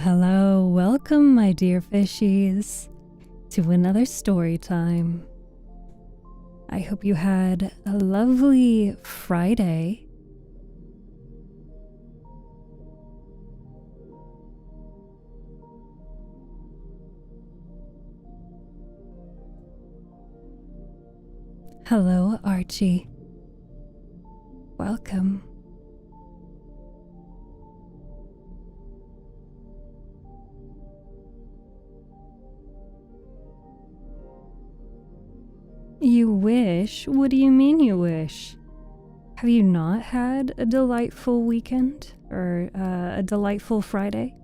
Hello. Welcome, my dear fishies, to another story time. I hope you had a lovely Friday. Hello, Archie. Welcome. You wish? What do you mean you wish? Have you not had a delightful weekend? Or a delightful Friday?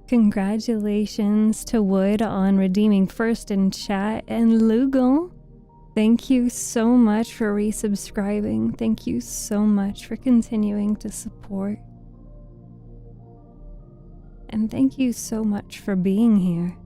Congratulations to Wood on redeeming first in chat, and Lugal, thank you so much for resubscribing. Thank you so much for continuing to support. And thank you so much for being here.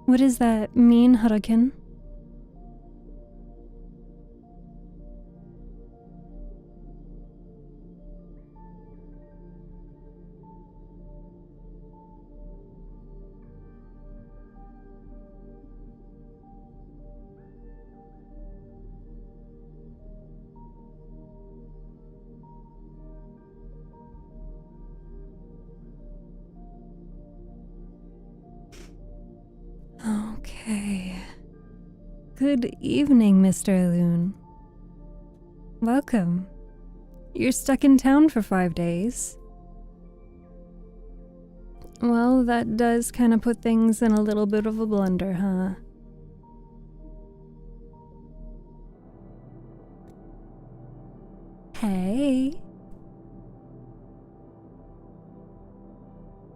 What does that mean, Huracan? Okay. Good evening, Mr. Loon. Welcome. You're stuck in town for 5 days. Well, that does kind of put things in a little bit of a blunder, huh? Hey.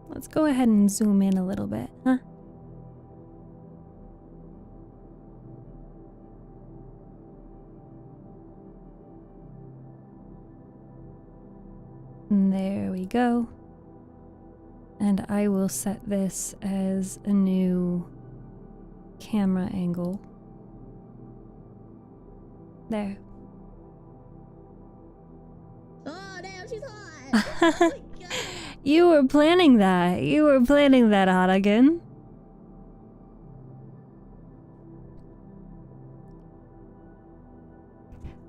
Let's go ahead and zoom in a little bit, huh? There we go. And I will set this as a new camera angle. There. Oh, damn, she's hot. Oh my God. You were planning that. You were planning that, Hodigan.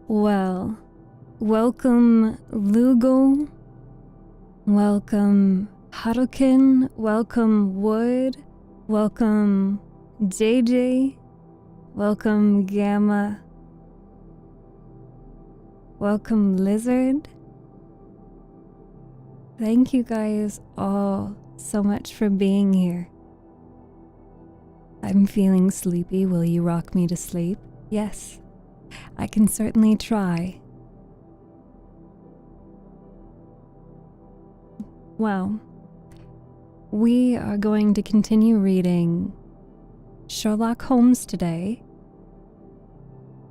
Well, welcome, Lugal. Welcome, Harukin. Welcome, Wood. Welcome, JJ. Welcome, Gamma. Welcome, Lizard. Thank you guys all so much for being here. I'm feeling sleepy. Will you rock me to sleep? Yes, I can certainly try. Well, we are going to continue reading Sherlock Holmes today,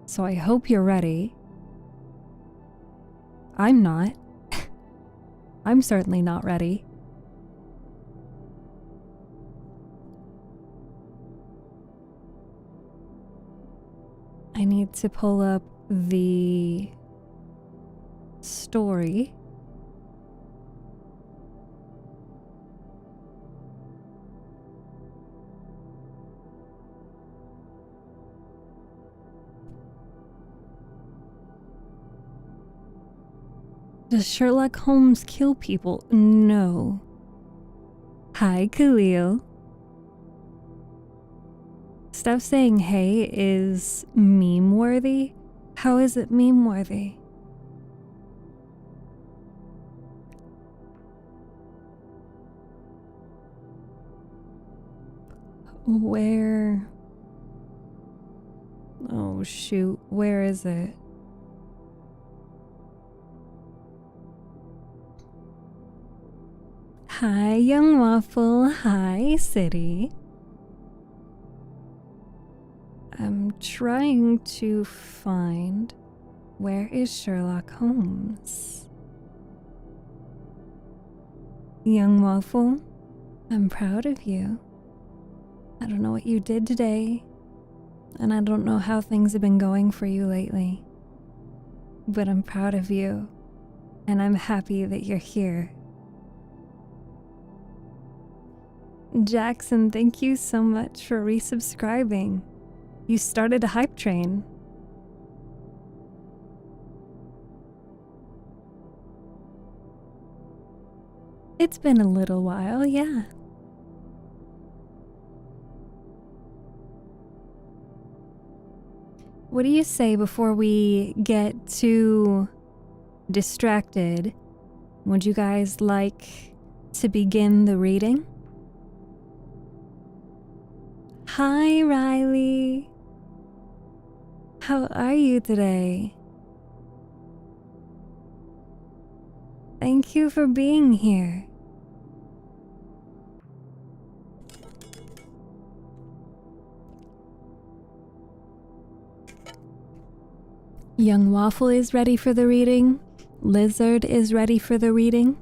so I hope you're ready. I'm not. I'm certainly not ready. I need to pull up the story. Does Sherlock Holmes kill people? No. Hi, Khalil. Steph saying hey is meme-worthy? How is it meme-worthy? Where? Oh shoot, where is it? Hi, Young Waffle. Hi, City. I'm trying to find where is Sherlock Holmes. Young Waffle, I'm proud of you. I don't know what you did today, and I don't know how things have been going for you lately, but I'm proud of you, and I'm happy that you're here. Jackson, thank you so much for resubscribing. You started a hype train. It's been a little while, yeah. What do you say before we get too distracted? Would you guys like to begin the reading? Hi, Riley. How are you today? Thank you for being here. Young Waffle is ready for the reading. Lizard is ready for the reading.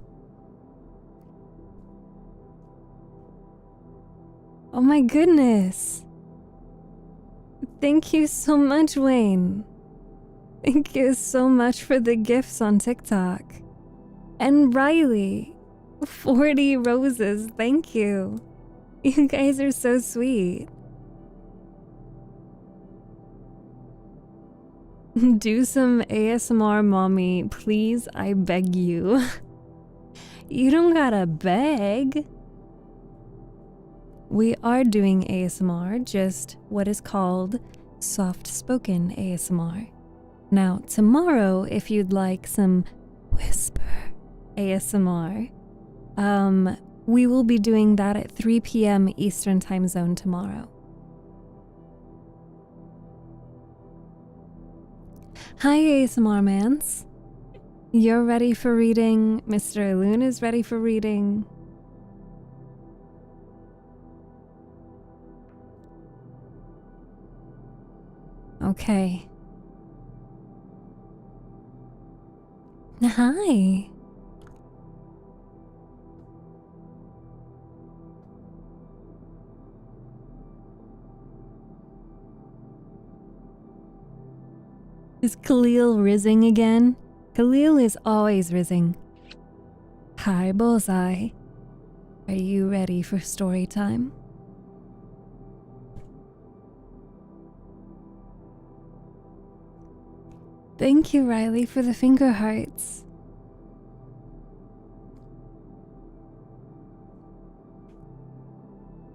Oh my goodness. Thank you so much, Wayne. Thank you so much for the gifts on TikTok. And Riley, 40 roses, thank you. You guys are so sweet. Do some ASMR, mommy, please, I beg you. You don't gotta beg. We are doing ASMR, just what is called soft-spoken ASMR. Now, tomorrow, if you'd like some whisper ASMR, we will be doing that at 3 p.m. Eastern Time Zone tomorrow. Hi, ASMR mans. You're ready for reading. Mr. Aloon is ready for reading. Okay. Hi. Is Khalil rizzing again? Khalil is always rizzing. Hi, Bullseye. Are you ready for story time? Thank you, Riley, for the finger hearts.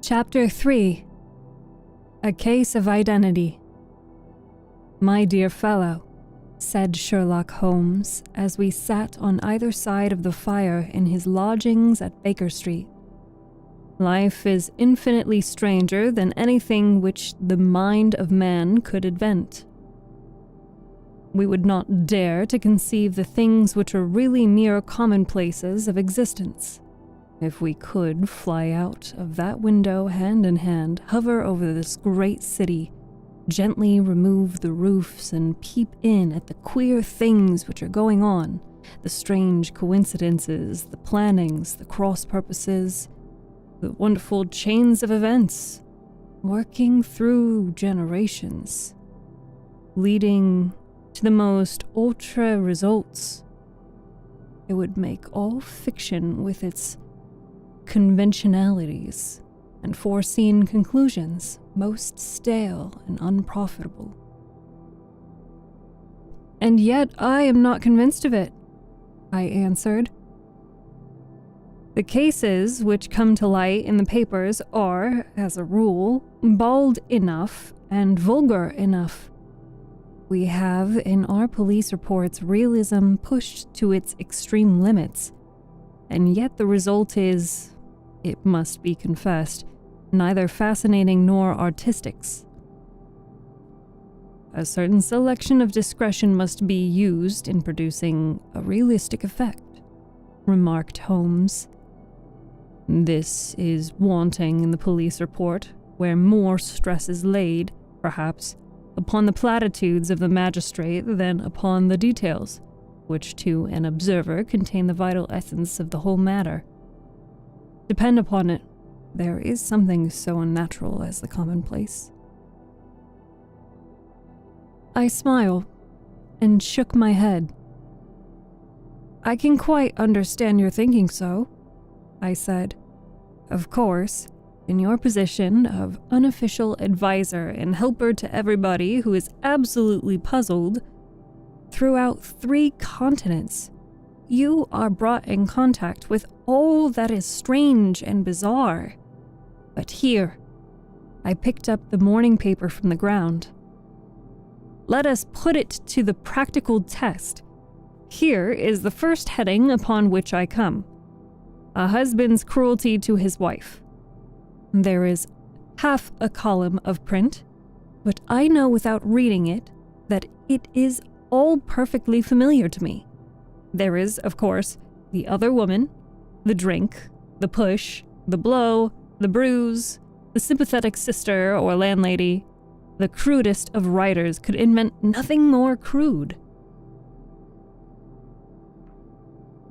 Chapter 3. A Case of Identity. My dear fellow, said Sherlock Holmes as we sat on either side of the fire in his lodgings at Baker Street. Life is infinitely stranger than anything which the mind of man could invent. We would not dare to conceive the things which are really mere commonplaces of existence. If we could fly out of that window hand in hand, hover over this great city, gently remove the roofs and peep in at the queer things which are going on, the strange coincidences, the plannings, the cross-purposes, the wonderful chains of events, working through generations, leading to the most ultra results. It would make all fiction with its conventionalities and foreseen conclusions most stale and unprofitable. And yet I am not convinced of it, I answered. The cases which come to light in the papers are, as a rule, bald enough and vulgar enough. We have in our police reports realism pushed to its extreme limits, and yet the result is, it must be confessed, neither fascinating nor artistic. A certain selection of discretion must be used in producing a realistic effect, remarked Holmes. This is wanting in the police report, where more stress is laid, perhaps, upon the platitudes of the magistrate than upon the details, which to an observer contain the vital essence of the whole matter. Depend upon it, there is something so unnatural as the commonplace. I smiled and shook my head. I can quite understand your thinking so, I said. Of course, in your position of unofficial advisor and helper to everybody who is absolutely puzzled, throughout 3 continents, you are brought in contact with all that is strange and bizarre. But here, I picked up the morning paper from the ground. Let us put it to the practical test. Here is the first heading upon which I come. A husband's cruelty to his wife. There is half a column of print, but I know without reading it that it is all perfectly familiar to me. There is, of course, the other woman, the drink, the push, the blow, the bruise, the sympathetic sister or landlady. The crudest of writers could invent nothing more crude.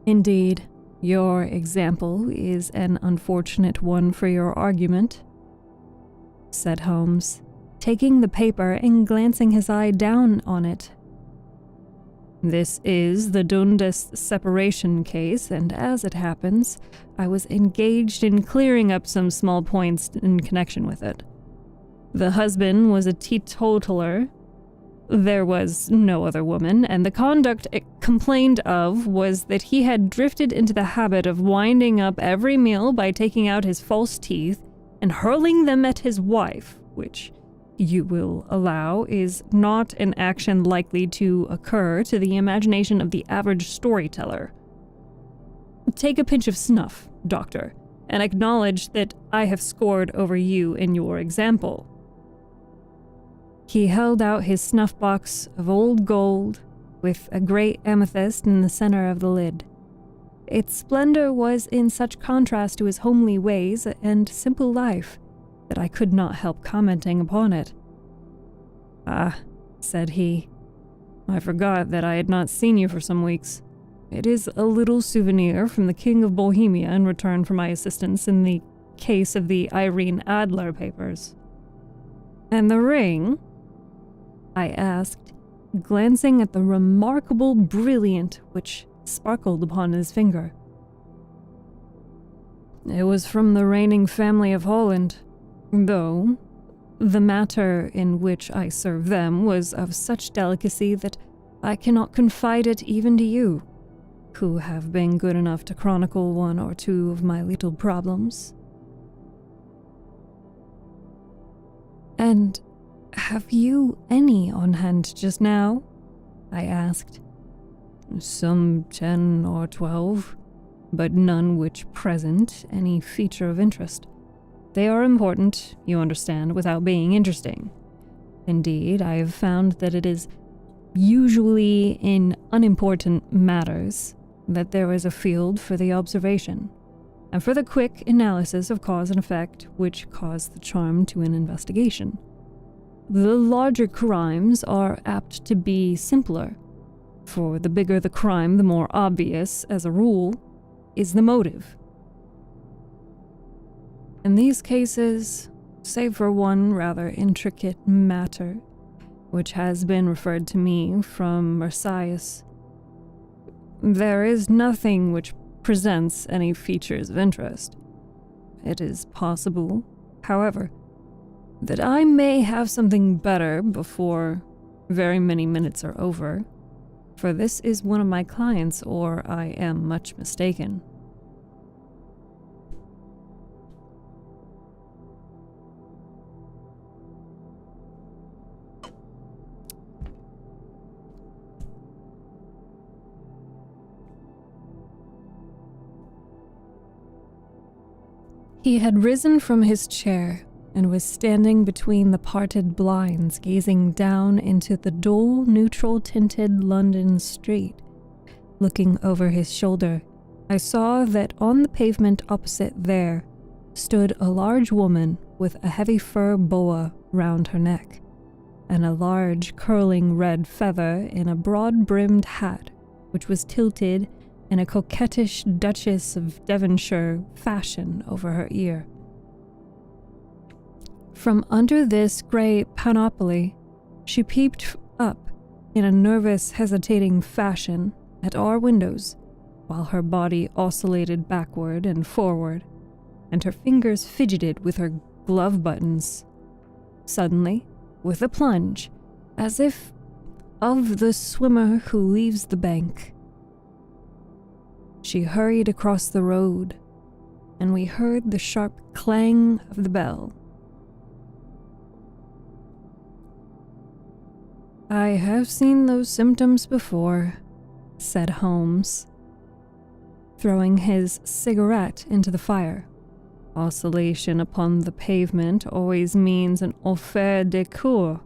Indeed, your example is an unfortunate one for your argument, said Holmes, taking the paper and glancing his eye down on it. This is the Dundas separation case, and as it happens, I was engaged in clearing up some small points in connection with it. The husband was a teetotaler. There was no other woman, and the conduct it complained of was that he had drifted into the habit of winding up every meal by taking out his false teeth and hurling them at his wife, which, you will allow, is not an action likely to occur to the imagination of the average storyteller. Take a pinch of snuff, Doctor, and acknowledge that I have scored over you in your example. He held out his snuff box of old gold with a great amethyst in the center of the lid. Its splendor was in such contrast to his homely ways and simple life that I could not help commenting upon it. Ah, said he, I forgot that I had not seen you for some weeks. It is a little souvenir from the King of Bohemia in return for my assistance in the case of the Irene Adler papers. And the ring? I asked, glancing at the remarkable brilliant which sparkled upon his finger. It was from the reigning family of Holland, though the matter in which I serve them was of such delicacy that I cannot confide it even to you, who have been good enough to chronicle 1 or 2 of my little problems. And have you any on hand just now? I asked. Some 10 or 12, but none which present any feature of interest. They are important, you understand, without being interesting. Indeed, I have found that it is usually in unimportant matters that there is a field for the observation, and for the quick analysis of cause and effect which cause the charm to an investigation. The larger crimes are apt to be simpler, for the bigger the crime, the more obvious, as a rule, is the motive. In these cases, save for one rather intricate matter, which has been referred to me from Marseilles, there is nothing which presents any features of interest. It is possible, however, that I may have something better before very many minutes are over, for this is one of my clients, or I am much mistaken. He had risen from his chair and was standing between the parted blinds, gazing down into the dull, neutral-tinted London street. Looking over his shoulder, I saw that on the pavement opposite there stood a large woman with a heavy fur boa round her neck, and a large curling red feather in a broad-brimmed hat, which was tilted in a coquettish Duchess of Devonshire fashion over her ear. From under this grey panoply, she peeped up in a nervous, hesitating fashion at our windows, while her body oscillated backward and forward, and her fingers fidgeted with her glove buttons. Suddenly, with a plunge, as if of the swimmer who leaves the bank, she hurried across the road, and we heard the sharp clang of the bell. "I have seen those symptoms before," said Holmes, throwing his cigarette into the fire. "Oscillation upon the pavement always means an affaire de coeur.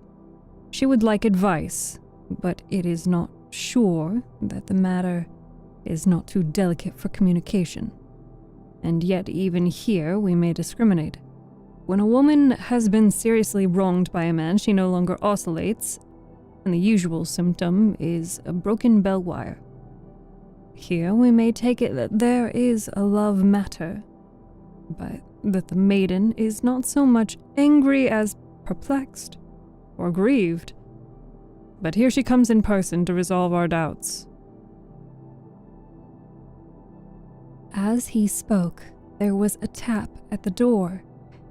She would like advice, but it is not sure that the matter is not too delicate for communication. And yet even here we may discriminate. When a woman has been seriously wronged by a man, she no longer oscillates, and the usual symptom is a broken bell wire. Here we may take it that there is a love matter, but that the maiden is not so much angry as perplexed or grieved. But here she comes in person to resolve our doubts." As he spoke, there was a tap at the door,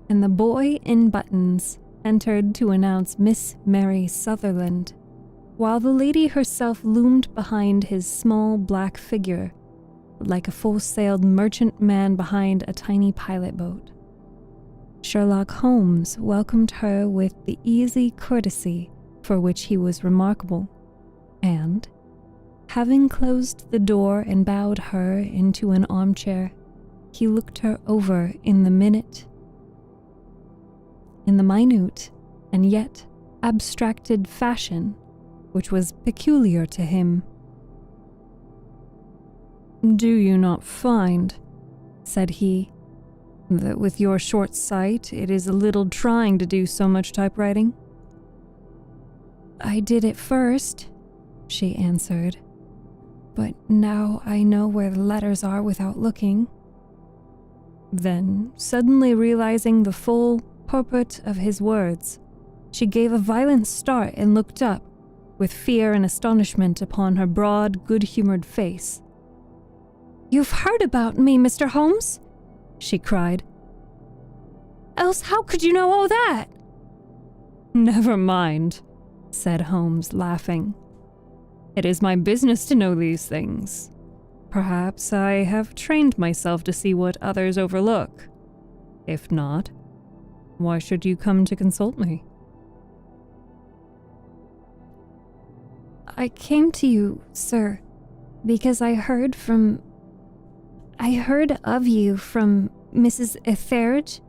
and the boy in buttons entered to announce Miss Mary Sutherland, while the lady herself loomed behind his small black figure, like a full-sailed merchantman behind a tiny pilot boat. Sherlock Holmes welcomed her with the easy courtesy for which he was remarkable, and, having closed the door and bowed her into an armchair, he looked her over in the minute and yet abstracted fashion which was peculiar to him. "Do you not find," said he, "that with your short sight it is a little trying to do so much typewriting?" "I did at first," she answered, "but now I know where the letters are without looking." Then, suddenly realizing the full purport of his words, she gave a violent start and looked up, with fear and astonishment upon her broad, good-humored face. "You've heard about me, Mr. Holmes?" she cried. "Else how could you know all that?" "Never mind," said Holmes, laughing. "It is my business to know these things. Perhaps I have trained myself to see what others overlook. If not, why should you come to consult me?" "I came to you, sir, because I heard of you from Mrs. Etheridge,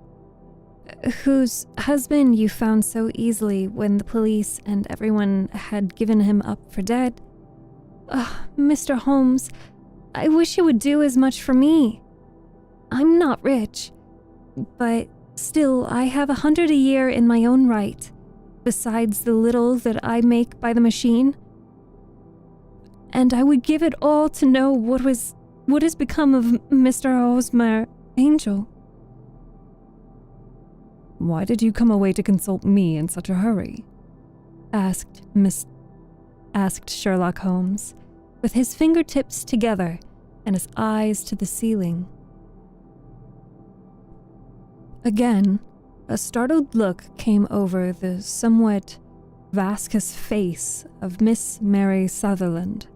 whose husband you found so easily when the police and everyone had given him up for dead. Mr. Holmes, I wish you would do as much for me. I'm not rich, but still I have 100 a year in my own right, besides the little that I make by the machine. And I would give it all to know what has become of Mr. Hosmer Angel." "Why did you come away to consult me in such a hurry?" asked Sherlock Holmes, with his fingertips together and his eyes to the ceiling. Again, a startled look came over the somewhat vascous face of Miss Mary Sutherland.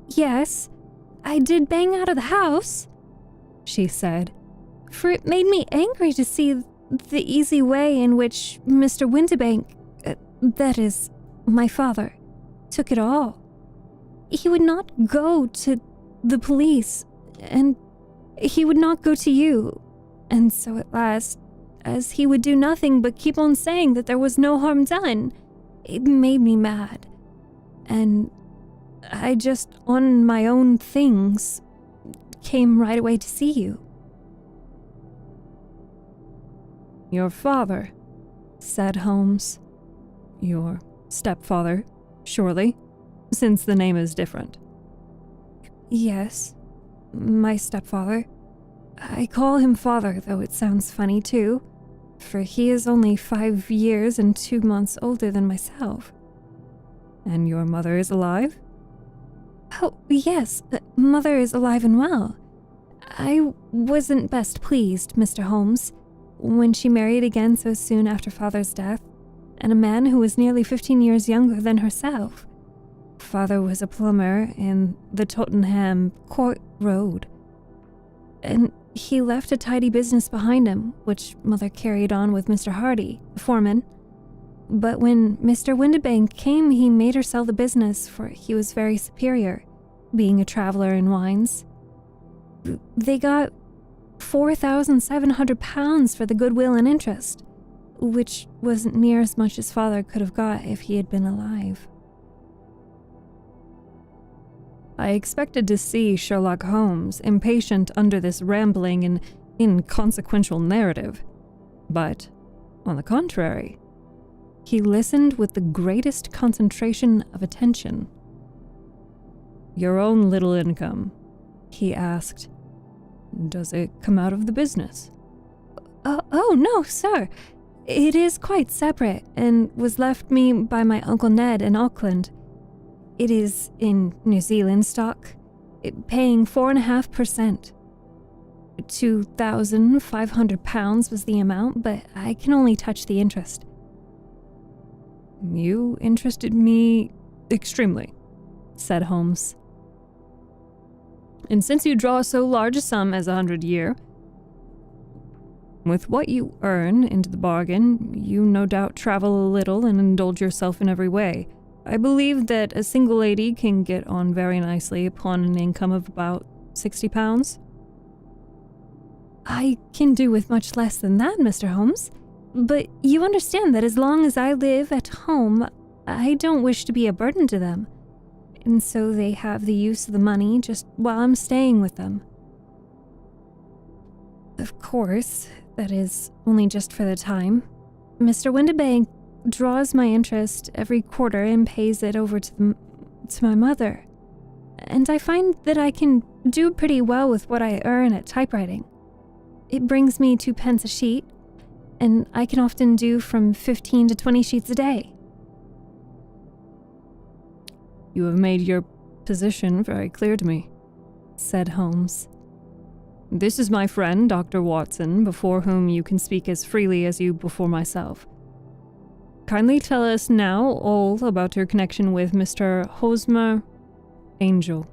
"Yes, I did bang out of the house," she said, "for it made me angry to see the easy way in which Mr. Windibank, that is, my father, took it all. He would not go to the police, and he would not go to you. And so at last, as he would do nothing but keep on saying that there was no harm done, it made me mad. And I just, on my own things, came right away to see you. Your father, said Holmes. Your stepfather, surely, since the name is different. Yes, my stepfather. I call him father, though it sounds funny too, for he is only 5 years and 2 months older than myself. And your mother is alive? Oh, yes, mother is alive and well. I wasn't best pleased, Mr. Holmes, when she married again so soon after father's death, and a man who was nearly 15 years younger than herself. Father was a plumber in the Tottenham Court Road, and he left a tidy business behind him, which mother carried on with Mr. Hardy, the foreman. But when Mr. Windibank came, he made her sell the business, for he was very superior, being a traveler in wines. They got £4,700 for the goodwill and interest, which wasn't near as much as father could have got if he had been alive. I expected to see Sherlock Holmes impatient under this rambling and inconsequential narrative, but, on the contrary, he listened with the greatest concentration of attention. Your own little income, he asked. Does it come out of the business? Oh, no, sir. It is quite separate and was left me by my Uncle Ned in Auckland. It is in New Zealand stock, paying 4.5%. £2,500 was the amount, but I can only touch the interest. You interested me extremely, said Holmes. And since you draw so large a sum as 100 a year, with what you earn into the bargain, you no doubt travel a little and indulge yourself in every way. I believe that a single lady can get on very nicely upon an income of about £60. I can do with much less than that, Mr. Holmes. But you understand that as long as I live at home, I don't wish to be a burden to them. And so they have the use of the money just while I'm staying with them. Of course, that is only just for the time. Mr. Windibank draws my interest every quarter and pays it over to my mother. And I find that I can do pretty well with what I earn at typewriting. It brings me 2 pence a sheet, and I can often do from 15 to 20 sheets a day. You have made your position very clear to me, said Holmes. This is my friend, Dr. Watson, before whom you can speak as freely as you before myself. Kindly tell us now all about your connection with Mr. Hosmer Angel.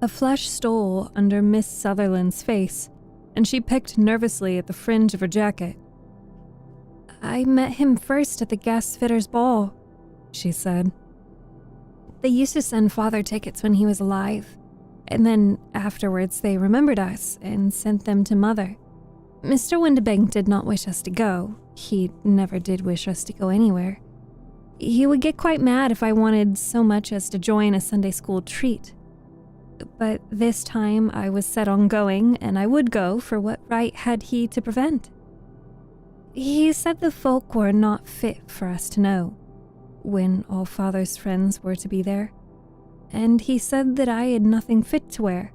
A flush stole under Miss Sutherland's face, and she picked nervously at the fringe of her jacket. I met him first at the gas fitters' ball, she said. They used to send father tickets when he was alive, and then afterwards they remembered us and sent them to mother. Mr. Windibank did not wish us to go. He never did wish us to go anywhere. He would get quite mad if I wanted so much as to join a Sunday school treat. But this time I was set on going, and I would go, for what right had he to prevent? He said the folk were not fit for us to know, when all father's friends were to be there. And he said that I had nothing fit to wear,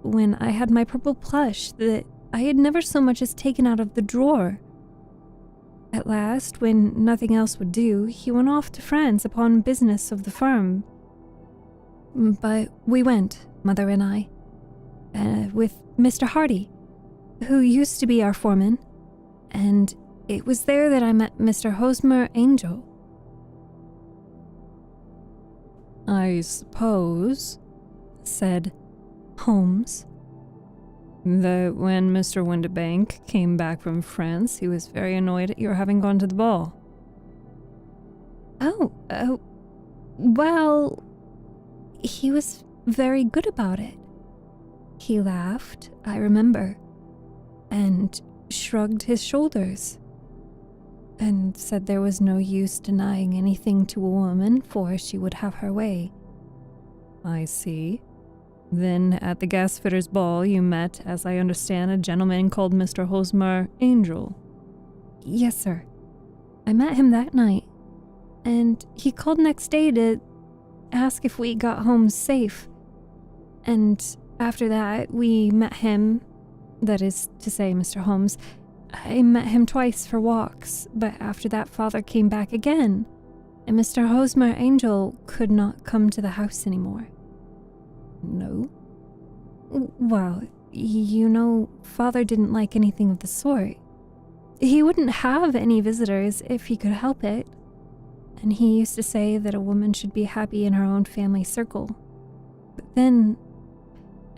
when I had my purple plush that I had never so much as taken out of the drawer. At last, when nothing else would do, he went off to France upon business of the firm. But we went, mother and I, with Mr. Hardy, who used to be our foreman, and it was there that I met Mr. Hosmer Angel. I suppose, said Holmes, That when Mr. Windibank came back from France, he was very annoyed at your having gone to the ball. Oh, well, he was very good about it. He laughed, I remember, and shrugged his shoulders, and said there was no use denying anything to a woman, for she would have her way. I see. Then at the gasfitter's ball you met, as I understand, a gentleman called Mr. Hosmer Angel. Yes, sir. I met him that night, and he called next day to ask if we got home safe. And after that, we met him, that is to say, Mr. Holmes. I met him twice for walks, but after that father came back again, and Mr. Hosmer Angel could not come to the house anymore. No? Well, you know, father didn't like anything of the sort. He wouldn't have any visitors if he could help it, and he used to say that a woman should be happy in her own family circle. But then,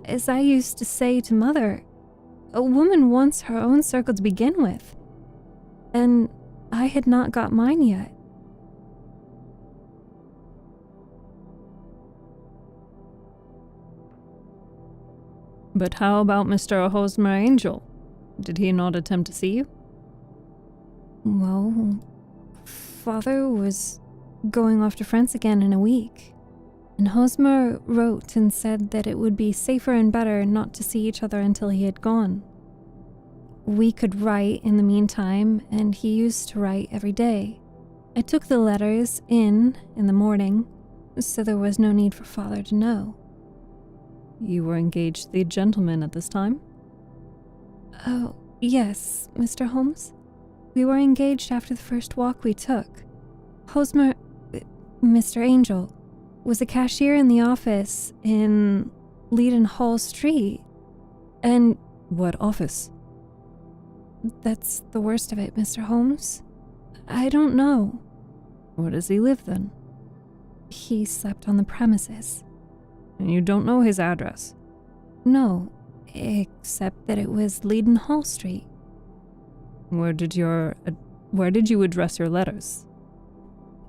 as I used to say to mother, a woman wants her own circle to begin with, and I had not got mine yet. But how about Mr. Hosmer Angel? Did he not attempt to see you? Well, father was going off to France again in a week, and Hosmer wrote and said that it would be safer and better not to see each other until he had gone. We could write in the meantime, and he used to write every day. I took the letters in the morning, so there was no need for father to know. You were engaged to the gentleman at this time? Oh, yes, Mr. Holmes. We were engaged after the first walk we took. Hosmer, Mr. Angel, was a cashier in the office in Leadenhall Street, and... What office? That's the worst of it, Mr. Holmes. I don't know. Where does he live then? He slept on the premises. And you don't know his address? No, except that it was Leadenhall Street. Where did you address your letters?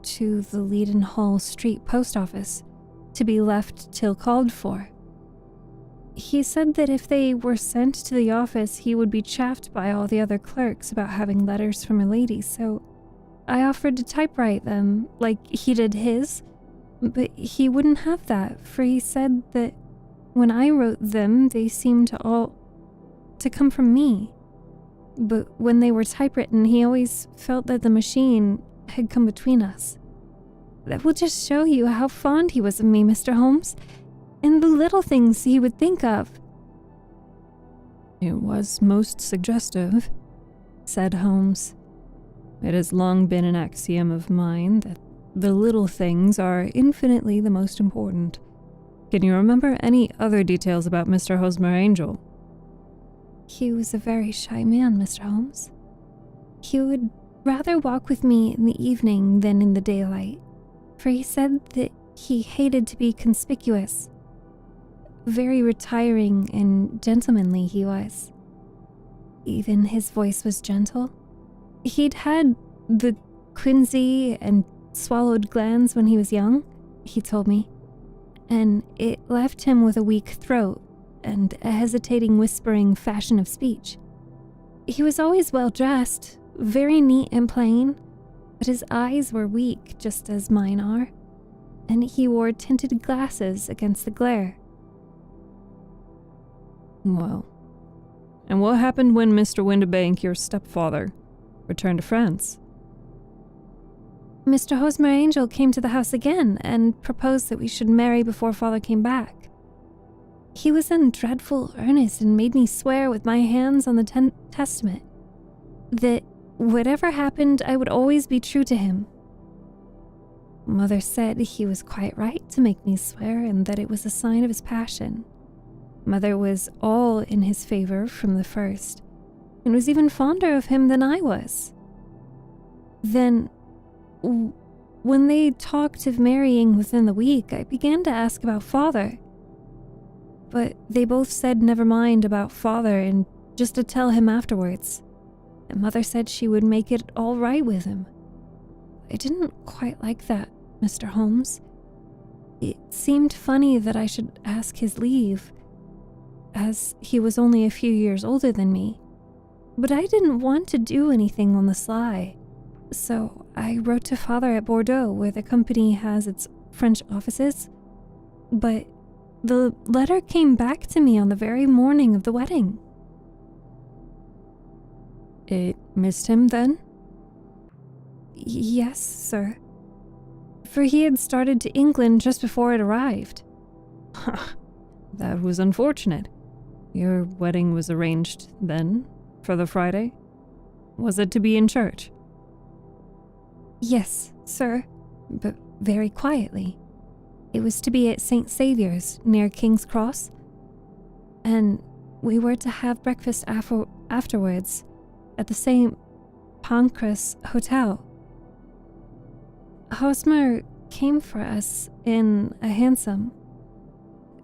To the Leadenhall Street post office, to be left till called for. He said that if they were sent to the office, he would be chaffed by all the other clerks about having letters from a lady, so I offered to typewrite them, like he did his, but he wouldn't have that, for he said that when I wrote them, they seemed to come from me. But when they were typewritten, he always felt that the machine had come between us. That will just show you how fond he was of me, Mr. Holmes, and the little things he would think of. It was most suggestive, said Holmes. It has long been an axiom of mine that the little things are infinitely the most important. Can you remember any other details about Mr. Hosmer Angel? He was a very shy man, Mr. Holmes. He would rather walk with me in the evening than in the daylight, for he said that he hated to be conspicuous. Very retiring and gentlemanly he was. Even his voice was gentle. He'd had the quinsy and swallowed glands when he was young, he told me, and it left him with a weak throat and a hesitating, whispering fashion of speech. He was always well dressed, very neat and plain, but his eyes were weak, just as mine are, and he wore tinted glasses against the glare. Well, and what happened when Mr. Windibank, your stepfather, returned to France? Mr. Hosmer Angel came to the house again and proposed that we should marry before father came back. He was in dreadful earnest and made me swear with my hands on the testament that whatever happened, I would always be true to him. Mother said he was quite right to make me swear and that it was a sign of his passion. Mother was all in his favor from the first, and was even fonder of him than I was. Then, when they talked of marrying within the week, I began to ask about father. but they both said never mind about father and just to tell him afterwards. And Mother said she would make it all right with him. I didn't quite like that, Mr. Holmes. It seemed funny that I should ask his leave, as he was only a few years older than me. But I didn't want to do anything on the sly, so I wrote to Father at Bordeaux, where the company has its French offices. But the letter came back to me on the very morning of the wedding. It missed him then? Yes, sir. For he had started to England just before it arrived. That was unfortunate. Your wedding was arranged, then, for the Friday? Was it to be in church? Yes, sir, but very quietly. It was to be at St. Saviour's, near King's Cross. And we were to have breakfast afterwards at the St. Pancras Hotel. Hosmer came for us in a hansom,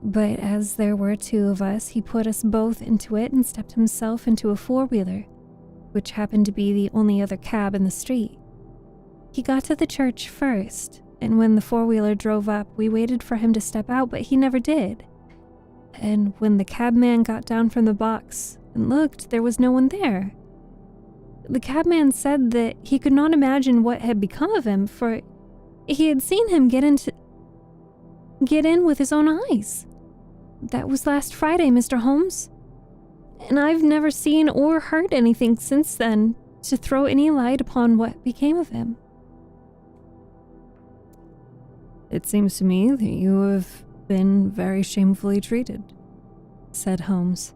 but as there were two of us, he put us both into it and stepped himself into a four-wheeler, which happened to be the only other cab in the street. He got to the church first, and when the four-wheeler drove up, we waited for him to step out, but he never did. And when the cabman got down from the box and looked, there was no one there. The cabman said that he could not imagine what had become of him, for he had seen him get in with his own eyes. That was last Friday, Mr. Holmes. And I've never seen or heard anything since then to throw any light upon what became of him. It seems to me that you have been very shamefully treated, said Holmes.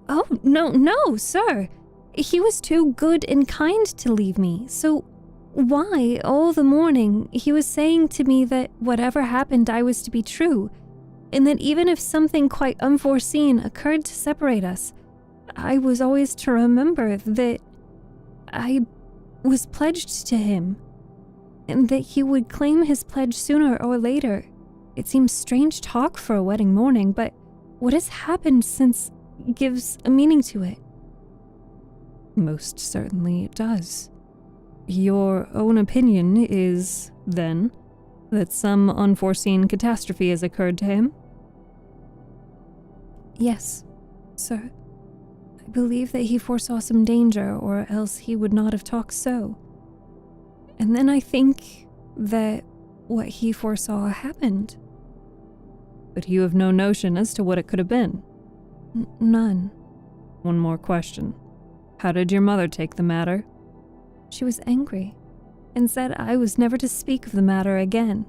Oh, no, sir. He was too good and kind to leave me, so why, all the morning, he was saying to me that whatever happened I was to be true, and that even if something quite unforeseen occurred to separate us, I was always to remember that I was pledged to him, and that he would claim his pledge sooner or later. It seems strange talk for a wedding morning, but what has happened since gives a meaning to it. Most certainly it does. Your own opinion is, then, that some unforeseen catastrophe has occurred to him? Yes, sir. I believe that he foresaw some danger, or else he would not have talked so. And then I think that what he foresaw happened. But you have no notion as to what it could have been? None. One more question. How did your mother take the matter? She was angry, and said I was never to speak of the matter again.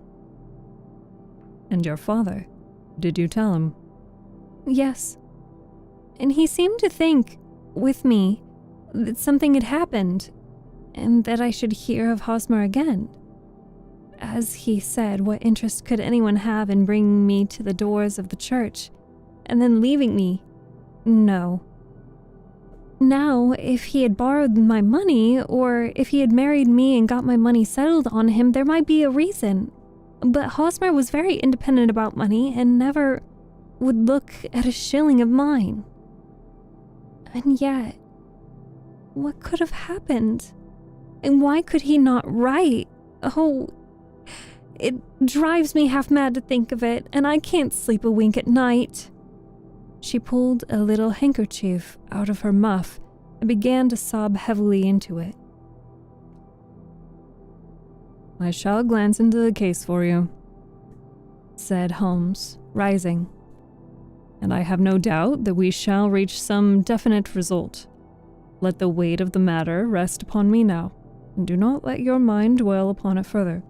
And your father? Did you tell him? Yes. And he seemed to think, with me, that something had happened, and that I should hear of Hosmer again. As he said, what interest could anyone have in bringing me to the doors of the church, and then leaving me? No. Now, if he had borrowed my money, or if he had married me and got my money settled on him, there might be a reason. But Hosmer was very independent about money and never would look at a shilling of mine. And yet, what could have happened? And why could he not write? Oh, it drives me half mad to think of it, and I can't sleep a wink at night. She pulled a little handkerchief out of her muff and began to sob heavily into it. I shall glance into the case for you, said Holmes, rising. And I have no doubt that we shall reach some definite result. Let the weight of the matter rest upon me now, and do not let your mind dwell upon it further.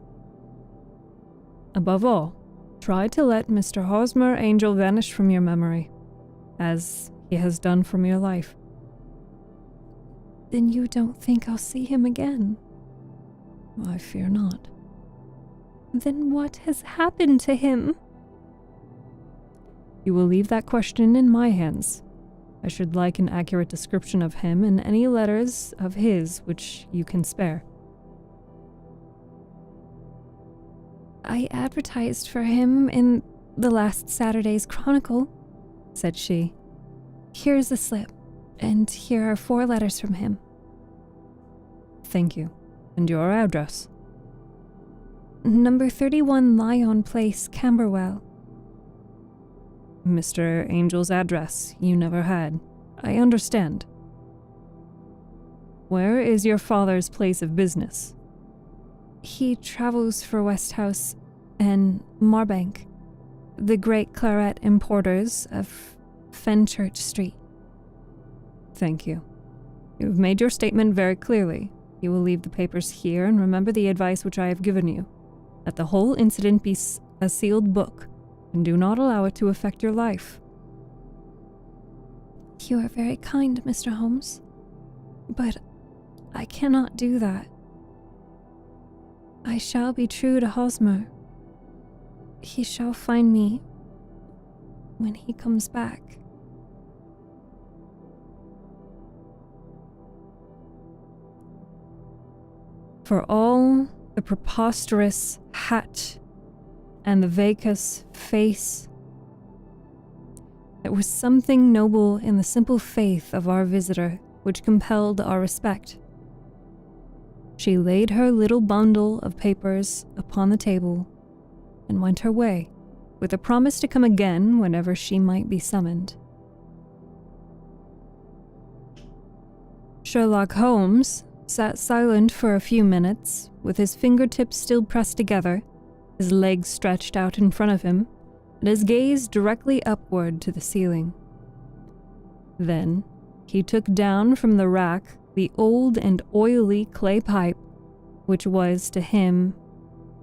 Above all, try to let Mr. Hosmer Angel vanish from your memory, as he has done from your life. Then you don't think I'll see him again? I fear not. Then what has happened to him? You will leave that question in my hands. I should like an accurate description of him and any letters of his which you can spare. I advertised for him in the last Saturday's Chronicle. said she. Here's the slip, and here are 4 letters from him. Thank you. And your address? Number 31 Lyon Place, Camberwell. Mr. Angel's address you never had. I understand. Where is your father's place of business? He travels for Westhouse and Marbank, the great claret importers of Fenchurch Street. Thank you. You've made your statement very clearly. You will leave the papers here and remember the advice which I have given you, that the whole incident be a sealed book, and do not allow it to affect your life. You are very kind, Mr. Holmes, but I cannot do that. I shall be true to Hosmer. He shall find me when he comes back. For all the preposterous hat and the vacous face, there was something noble in the simple faith of our visitor which compelled our respect. She laid her little bundle of papers upon the table and went her way, with a promise to come again whenever she might be summoned. Sherlock Holmes sat silent for a few minutes, with his fingertips still pressed together, his legs stretched out in front of him, and his gaze directly upward to the ceiling. Then he took down from the rack the old and oily clay pipe, which was to him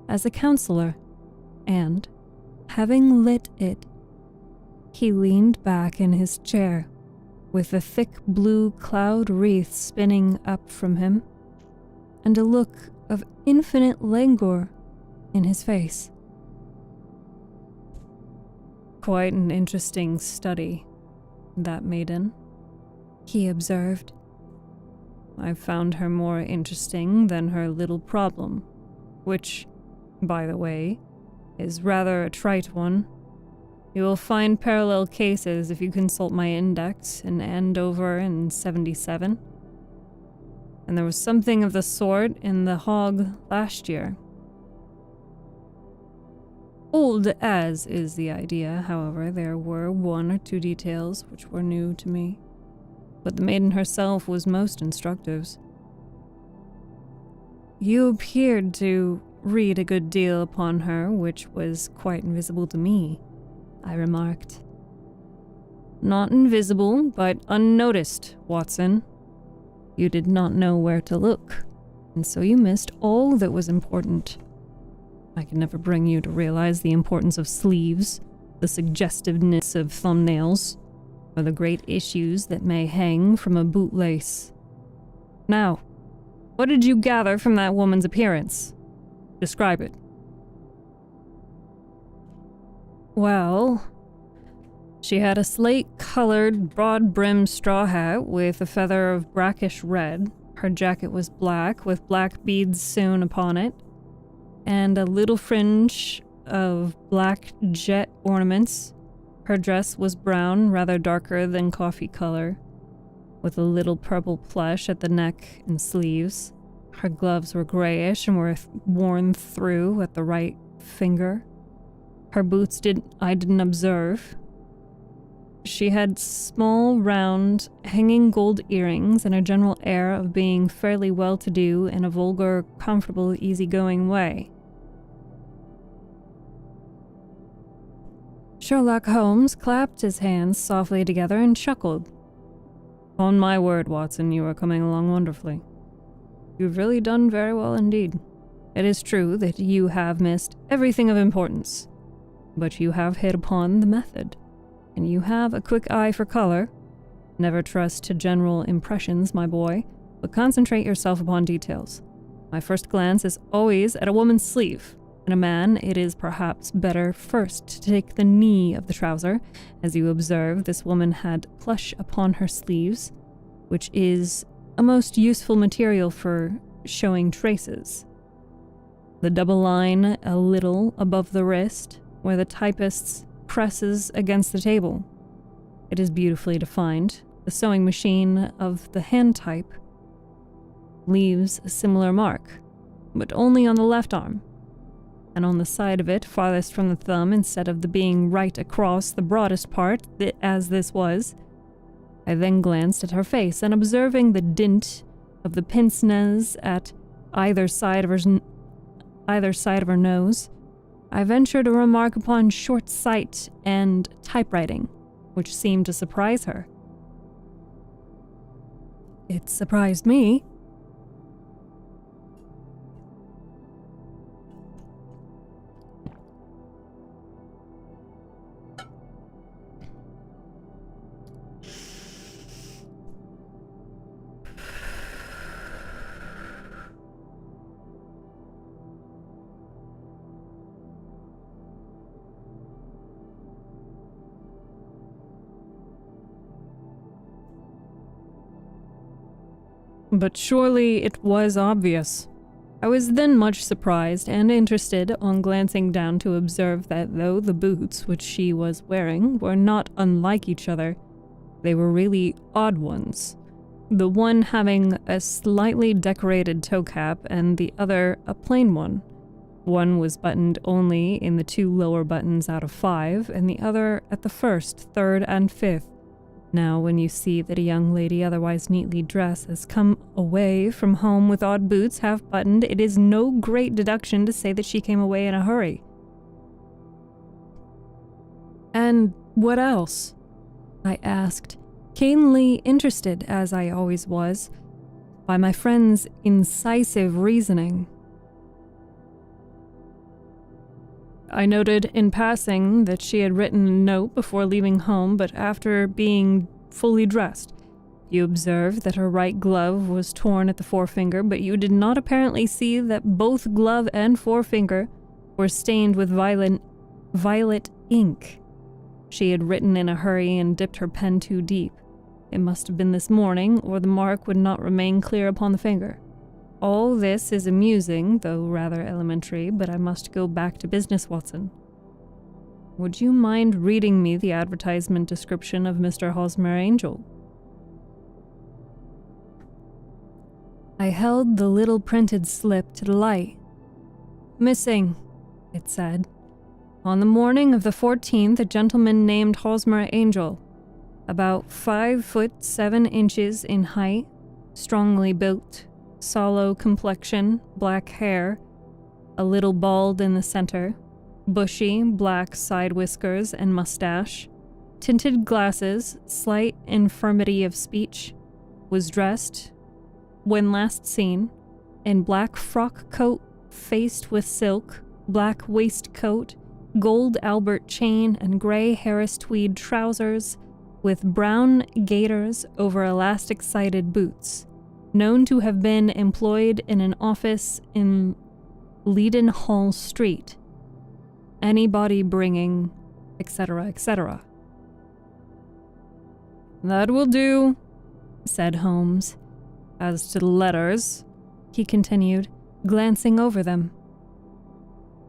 as a counselor, and, having lit it, he leaned back in his chair, with the thick blue cloud wreath spinning up from him, and a look of infinite languor in his face. Quite an interesting study, that maiden, he observed. I found her more interesting than her little problem, which, by the way, is rather a trite one. You will find parallel cases if you consult my index in Andover in 77. And there was something of the sort in The Hog last year. Old as is the idea, however, there were 1 or 2 details which were new to me, but the maiden herself was most instructive. You appeared to read a good deal upon her, which was quite invisible to me, I remarked. Not invisible, but unnoticed, Watson. You did not know where to look, and so you missed all that was important. I could never bring you to realize the importance of sleeves, the suggestiveness of thumbnails, or the great issues that may hang from a bootlace. Now, what did you gather from that woman's appearance? Describe it. Well, she had a slate-colored, broad-brimmed straw hat with a feather of brackish red. Her jacket was black, with black beads sewn upon it, and a little fringe of black jet ornaments. Her dress was brown, rather darker than coffee color, with a little purple plush at the neck and sleeves. Her gloves were grayish and were worn through at the right finger. Her boots I didn't observe. She had small, round, hanging gold earrings and a general air of being fairly well-to-do in a vulgar, comfortable, easygoing way. Sherlock Holmes clapped his hands softly together and chuckled. On my word, Watson, you are coming along wonderfully. You've really done very well indeed. It is true that you have missed everything of importance, but you have hit upon the method, and you have a quick eye for color. Never trust to general impressions, my boy, but concentrate yourself upon details. My first glance is always at a woman's sleeve. In a man, it is perhaps better first to take the knee of the trouser. As you observe, this woman had plush upon her sleeves, which is a most useful material for showing traces. The double line a little above the wrist, where the typist presses against the table. It is beautifully defined. The sewing machine of the hand type leaves a similar mark, but only on the left arm, and on the side of it, farthest from the thumb, instead of the being right across the broadest part, as this was. I then glanced at her face, and observing the dint of the pince-nez at either side of her nose, I ventured a remark upon short sight and typewriting, which seemed to surprise her. It surprised me. But surely it was obvious. I was then much surprised and interested on glancing down to observe that though the boots which she was wearing were not unlike each other, they were really odd ones, the one having a slightly decorated toe cap and the other a plain one. One was buttoned only in the 2 lower buttons out of 5, and the other at the 1st, 3rd, and 5th. Now, when you see that a young lady otherwise neatly dressed has come away from home with odd boots half buttoned, it is no great deduction to say that she came away in a hurry. And what else? I asked, keenly interested, as I always was, by my friend's incisive reasoning. I noted in passing that she had written a note before leaving home, but after being fully dressed. You observed that her right glove was torn at the forefinger, but you did not apparently see that both glove and forefinger were stained with violet ink. She had written in a hurry and dipped her pen too deep. It must have been this morning, or the mark would not remain clear upon the finger. All this is amusing, though rather elementary, but I must go back to business, Watson. Would you mind reading me the advertisement description of Mr. Hosmer Angel? I held the little printed slip to the light. Missing, it said. On the morning of the 14th, a gentleman named Hosmer Angel, about 5 foot 7 inches in height, strongly built, sallow complexion, black hair, a little bald in the center, bushy black side whiskers and mustache, tinted glasses, slight infirmity of speech, was dressed, when last seen, in black frock coat faced with silk, black waistcoat, gold Albert chain, and gray Harris tweed trousers with brown gaiters over elastic-sided boots, known to have been employed in an office in Leadenhall Street. Anybody bringing, etc., etc. That will do, said Holmes. As to the letters, he continued, glancing over them.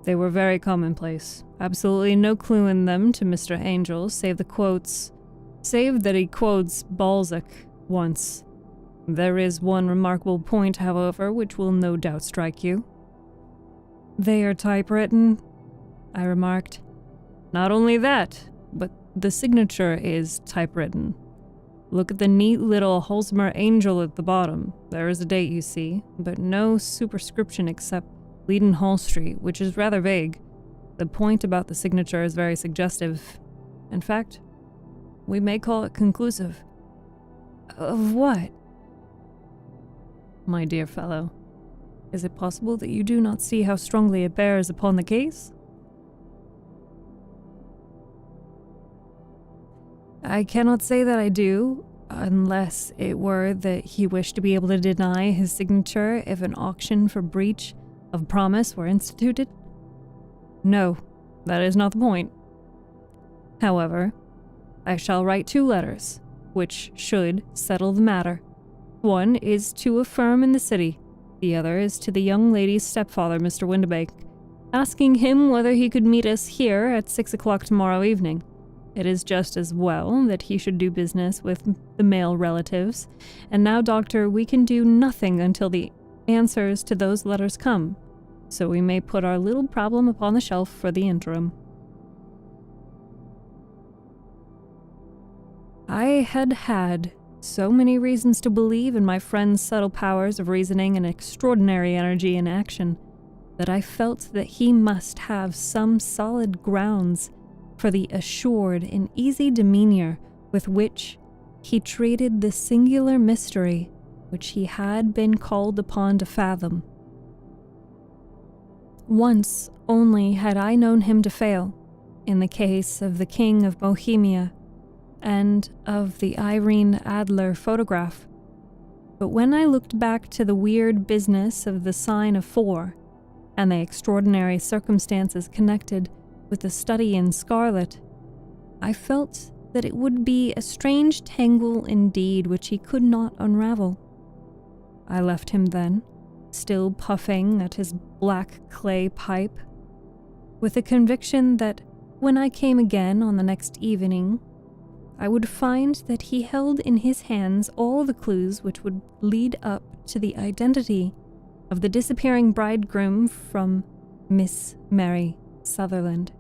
They were very commonplace. Absolutely no clue in them to Mr. Angel, save that he quotes Balzac once. There is one remarkable point, however, which will no doubt strike you. They are typewritten, I remarked. Not only that, but the signature is typewritten. Look at the neat little Hosmer Angel at the bottom. There is a date, you see, but no superscription except Leadenhall Street, which is rather vague. The point about the signature is very suggestive. In fact, we may call it conclusive. Of what? My dear fellow, is it possible that you do not see how strongly it bears upon the case? I cannot say that I do, unless it were that he wished to be able to deny his signature if an auction for breach of promise were instituted. No, that is not the point. However, I shall write 2 letters, which should settle the matter. One is to a firm in the city, the other is to the young lady's stepfather, Mr. Windibank, asking him whether he could meet us here at 6 o'clock tomorrow evening. It is just as well that he should do business with the male relatives. And now, Doctor, we can do nothing until the answers to those letters come, so we may put our little problem upon the shelf for the interim. I had so many reasons to believe in my friend's subtle powers of reasoning and extraordinary energy in action that I felt that he must have some solid grounds for the assured and easy demeanor with which he treated the singular mystery which he had been called upon to fathom. Once only had I known him to fail, in the case of the King of Bohemia and of the Irene Adler photograph. But when I looked back to the weird business of the sign of 4 and the extraordinary circumstances connected with the study in scarlet, I felt that it would be a strange tangle indeed which he could not unravel. I left him then, still puffing at his black clay pipe, with the conviction that when I came again on the next evening, I would find that he held in his hands all the clues which would lead up to the identity of the disappearing bridegroom from Miss Mary Sutherland.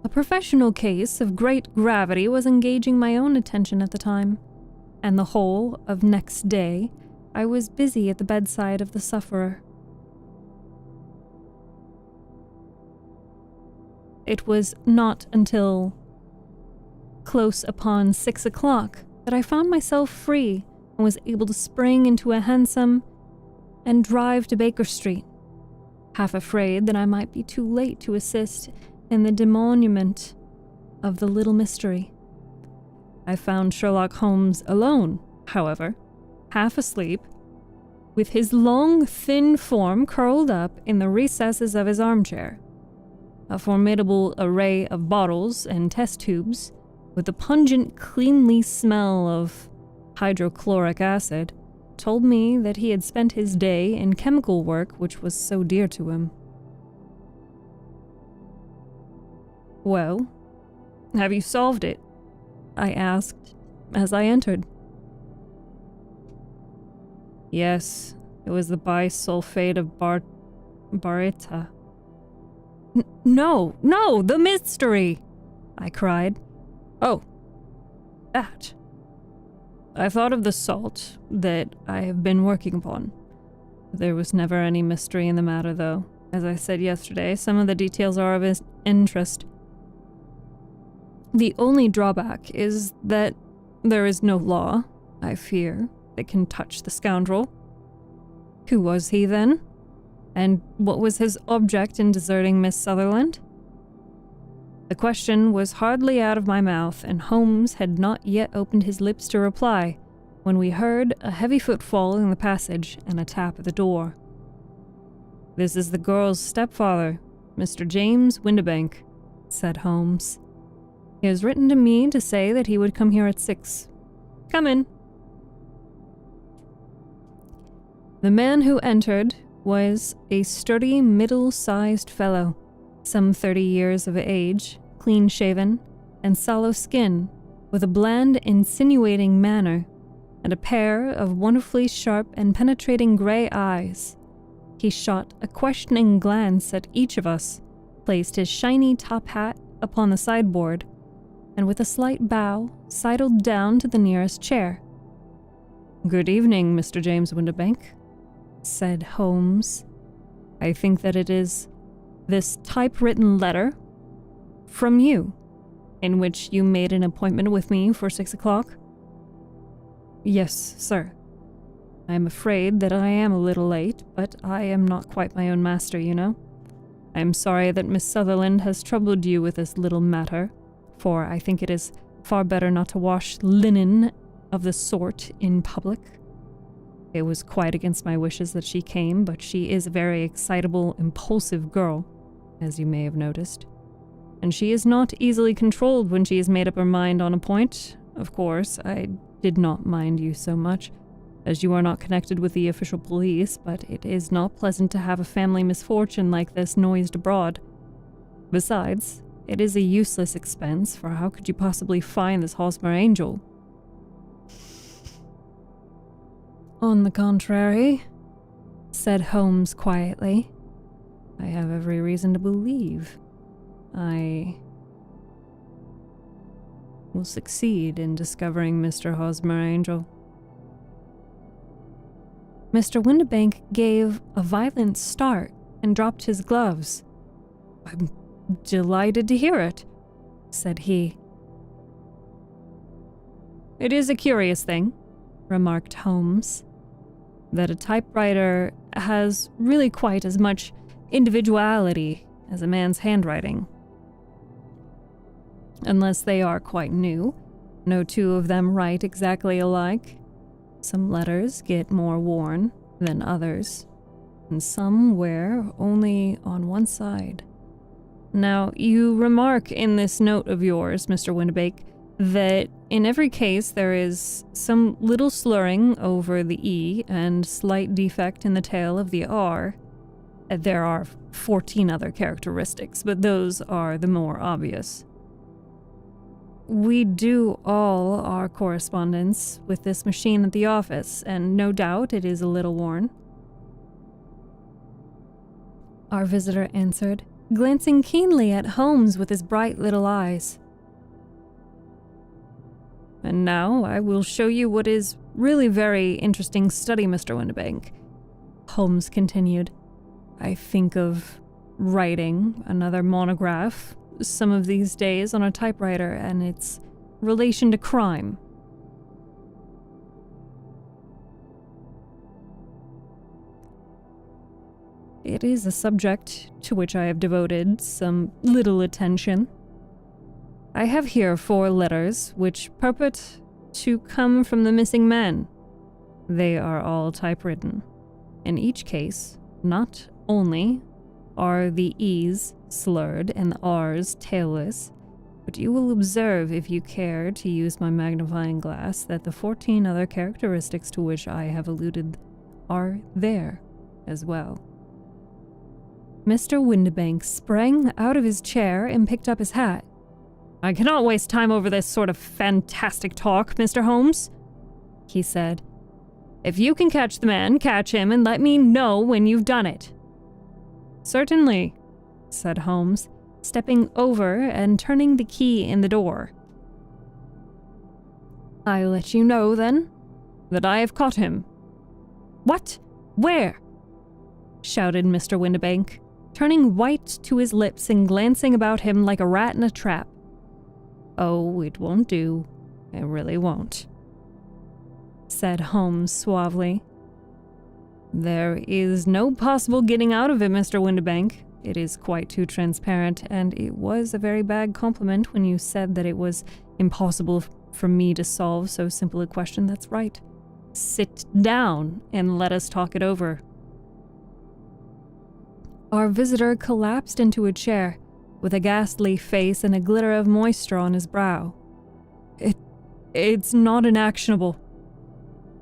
A professional case of great gravity was engaging my own attention at the time, and the whole of next day I was busy at the bedside of the sufferer. It was not until close upon 6 o'clock that I found myself free and was able to spring into a hansom and drive to Baker Street, half afraid that I might be too late to assist in the denouement of the little mystery. I found Sherlock Holmes alone, however, half asleep, with his long, thin form curled up in the recesses of his armchair. A formidable array of bottles and test tubes, with a pungent, cleanly smell of hydrochloric acid, told me that he had spent his day in chemical work which was so dear to him. "Well, have you solved it?" I asked as I entered. "Yes, it was the bisulfate of baryta." No, the mystery!" I cried. "Oh, that. I thought of the salt that I have been working upon. There was never any mystery in the matter, though. As I said yesterday, some of the details are of interest. The only drawback is that there is no law, I fear, that can touch the scoundrel. Who was he, then? And what was his object in deserting Miss Sutherland?" The question was hardly out of my mouth, and Holmes had not yet opened his lips to reply, when we heard a heavy footfall in the passage and a tap at the door. "This is the girl's stepfather, Mr. James Windibank," said Holmes. "He has written to me to say that he would come here at 6. Come in." The man who entered was a sturdy, middle-sized fellow, some 30 years of age, clean-shaven, and sallow skin, with a bland, insinuating manner, and a pair of wonderfully sharp and penetrating gray eyes. He shot a questioning glance at each of us, placed his shiny top hat upon the sideboard, and with a slight bow, sidled down to the nearest chair. "Good evening, Mr. James Windibank," said Holmes. "I think that it is this typewritten letter from you, in which you made an appointment with me for 6 o'clock? "Yes, sir. I am afraid that I am a little late, but I am not quite my own master, you know. I am sorry that Miss Sutherland has troubled you with this little matter, for I think it is far better not to wash linen of the sort in public. It was quite against my wishes that she came, but she is a very excitable, impulsive girl, as you may have noticed. And she is not easily controlled when she has made up her mind on a point. Of course, I did not mind you so much, as you are not connected with the official police, but it is not pleasant to have a family misfortune like this noised abroad. Besides, It is a useless expense, for how could you possibly find this Hosmer angel? On the contrary, said Holmes quietly, I have every reason to believe I will succeed in discovering Mr. Hosmer Angel. Mr. Windibank gave a violent start and dropped his gloves. I'm delighted to hear it, said he. It is a curious thing, remarked Holmes, that a typewriter has really quite as much individuality as a man's handwriting. Unless they are quite new, no two of them write exactly alike. Some letters get more worn than others, and some wear only on one side. Now, you remark in this note of yours, Mr. Windibank, that in every case there is some little slurring over the E and slight defect in the tail of the R. There are 14 other characteristics, but those are the more obvious. We do all our correspondence with this machine at the office, and no doubt it is a little worn. Our visitor answered, glancing keenly at Holmes with his bright little eyes. And now I will show you what is really very interesting study, Mr. Windibank, Holmes continued. I think of writing another monograph some of these days on a typewriter and its relation to crime. It is a subject to which I have devoted some little attention. I have here 4 letters which purport to come from the missing men. They are all typewritten. In each case, not only are the E's slurred and the R's tailless, but you will observe, if you care to use my magnifying glass, that the 14 other characteristics to which I have alluded are there as well. Mr. Windibank sprang out of his chair and picked up his hat. I cannot waste time over this sort of fantastic talk, Mr. Holmes, he said. If you can catch the man, catch him and let me know when you've done it. Certainly, said Holmes, stepping over and turning the key in the door. I'll let you know, then, that I have caught him. What? Where? Shouted Mr. Windibank, turning white to his lips and glancing about him like a rat in a trap. Oh, it won't do. It really won't, said Holmes suavely. There is no possible getting out of it, Mr. Windibank. It is quite too transparent, and it was a very bad compliment when you said that it was impossible for me to solve so simple a question. That's right. Sit down and let us talk it over. Our visitor collapsed into a chair, with a ghastly face and a glitter of moisture on his brow. It's not inactionable,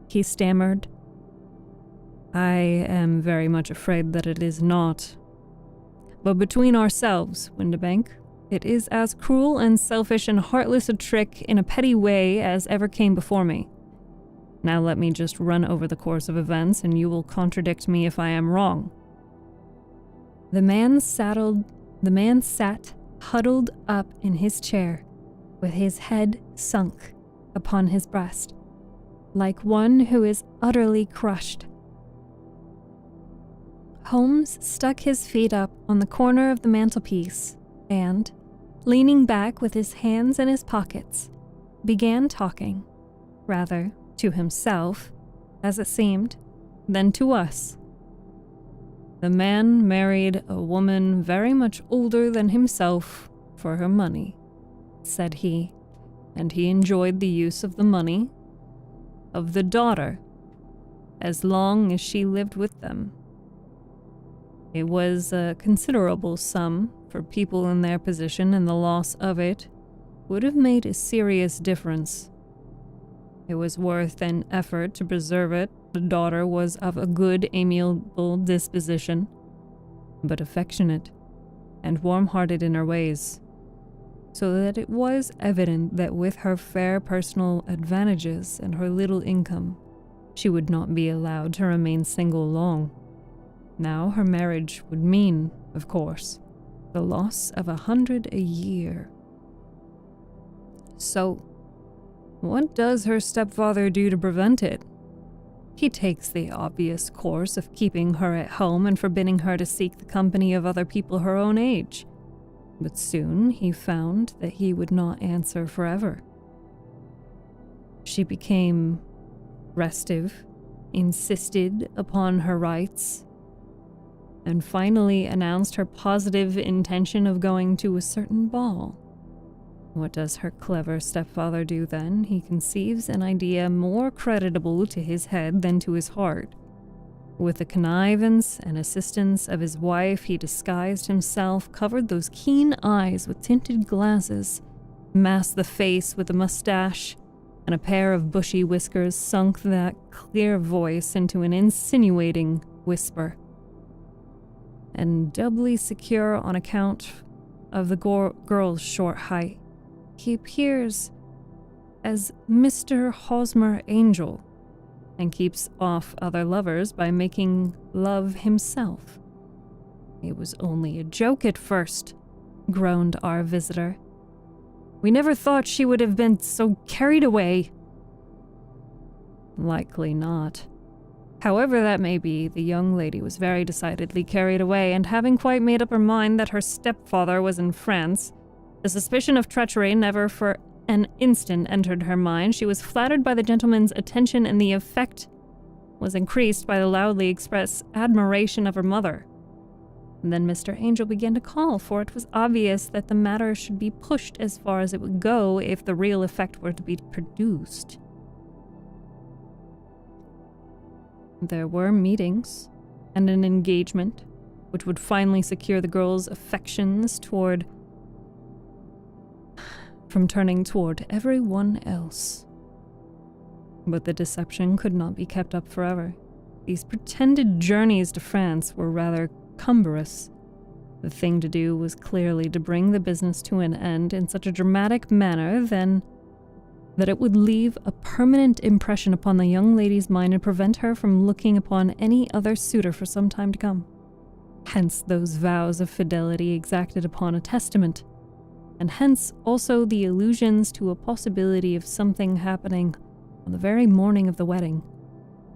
he stammered. I am very much afraid that it is not. But between ourselves, Windibank, it is as cruel and selfish and heartless a trick in a petty way as ever came before me. Now let me just run over the course of events, and you will contradict me if I am wrong. The man sat huddled up in his chair, with his head sunk upon his breast, like one who is utterly crushed. Holmes stuck his feet up on the corner of the mantelpiece and, leaning back with his hands in his pockets, began talking, rather to himself, as it seemed, than to us. The man married a woman very much older than himself for her money, said he, and he enjoyed the use of the money of the daughter as long as she lived with them. It was a considerable sum for people in their position, and the loss of it would have made a serious difference. It was worth an effort to preserve it. The daughter was of a good, amiable disposition, but affectionate and warm-hearted in her ways. so that it was evident that with her fair personal advantages and her little income, she would not be allowed to remain single long. Now her marriage would mean, of course, the loss of 100 a year. So, what does her stepfather do to prevent it? He takes the obvious course of keeping her at home and forbidding her to seek the company of other people her own age. But soon he found that he would not answer forever. She became restive, insisted upon her rights, and finally announced her positive intention of going to a certain ball. What does her clever stepfather do then? He conceives an idea more creditable to his head than to his heart. With the connivance and assistance of his wife, he disguised himself, covered those keen eyes with tinted glasses, masked the face with a mustache, and a pair of bushy whiskers sunk that clear voice into an insinuating whisper. And doubly secure on account of the girl's short height, he appears as Mr. Hosmer Angel and keeps off other lovers by making love himself. It was only a joke at first, groaned our visitor. We never thought she would have been so carried away. Likely not. However that may be, the young lady was very decidedly carried away, and having quite made up her mind that her stepfather was in France, the suspicion of treachery never for an instant entered her mind. She was flattered by the gentleman's attention, and the effect was increased by the loudly expressed admiration of her mother. And then Mr. Angel began to call, for it was obvious that the matter should be pushed as far as it would go if the real effect were to be produced. There were meetings and an engagement, which would finally secure the girl's affections from turning toward everyone else. But the deception could not be kept up forever. These pretended journeys to France were rather cumbrous. The thing to do was clearly to bring the business to an end in such a dramatic manner that it would leave a permanent impression upon the young lady's mind and prevent her from looking upon any other suitor for some time to come. Hence those vows of fidelity exacted upon a testament, and hence also the allusions to a possibility of something happening on the very morning of the wedding.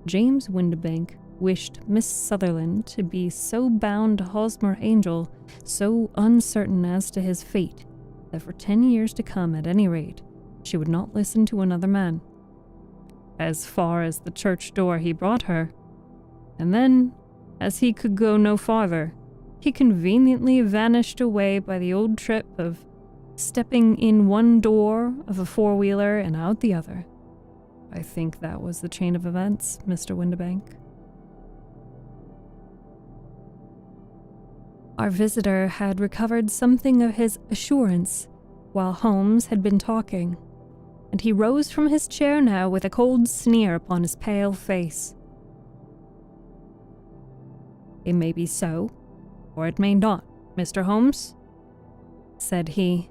James Windibank wished Miss Sutherland to be so bound to Hosmer Angel, so uncertain as to his fate, that for 10 years to come, at any rate, she would not listen to another man. As far as the church door he brought her, and then, as he could go no farther, he conveniently vanished away by the old trip of stepping in one door of a four-wheeler and out the other. I think that was the chain of events, Mr. Windibank. Our visitor had recovered something of his assurance while Holmes had been talking, and he rose from his chair now with a cold sneer upon his pale face. It may be so, or it may not, Mr. Holmes, said he.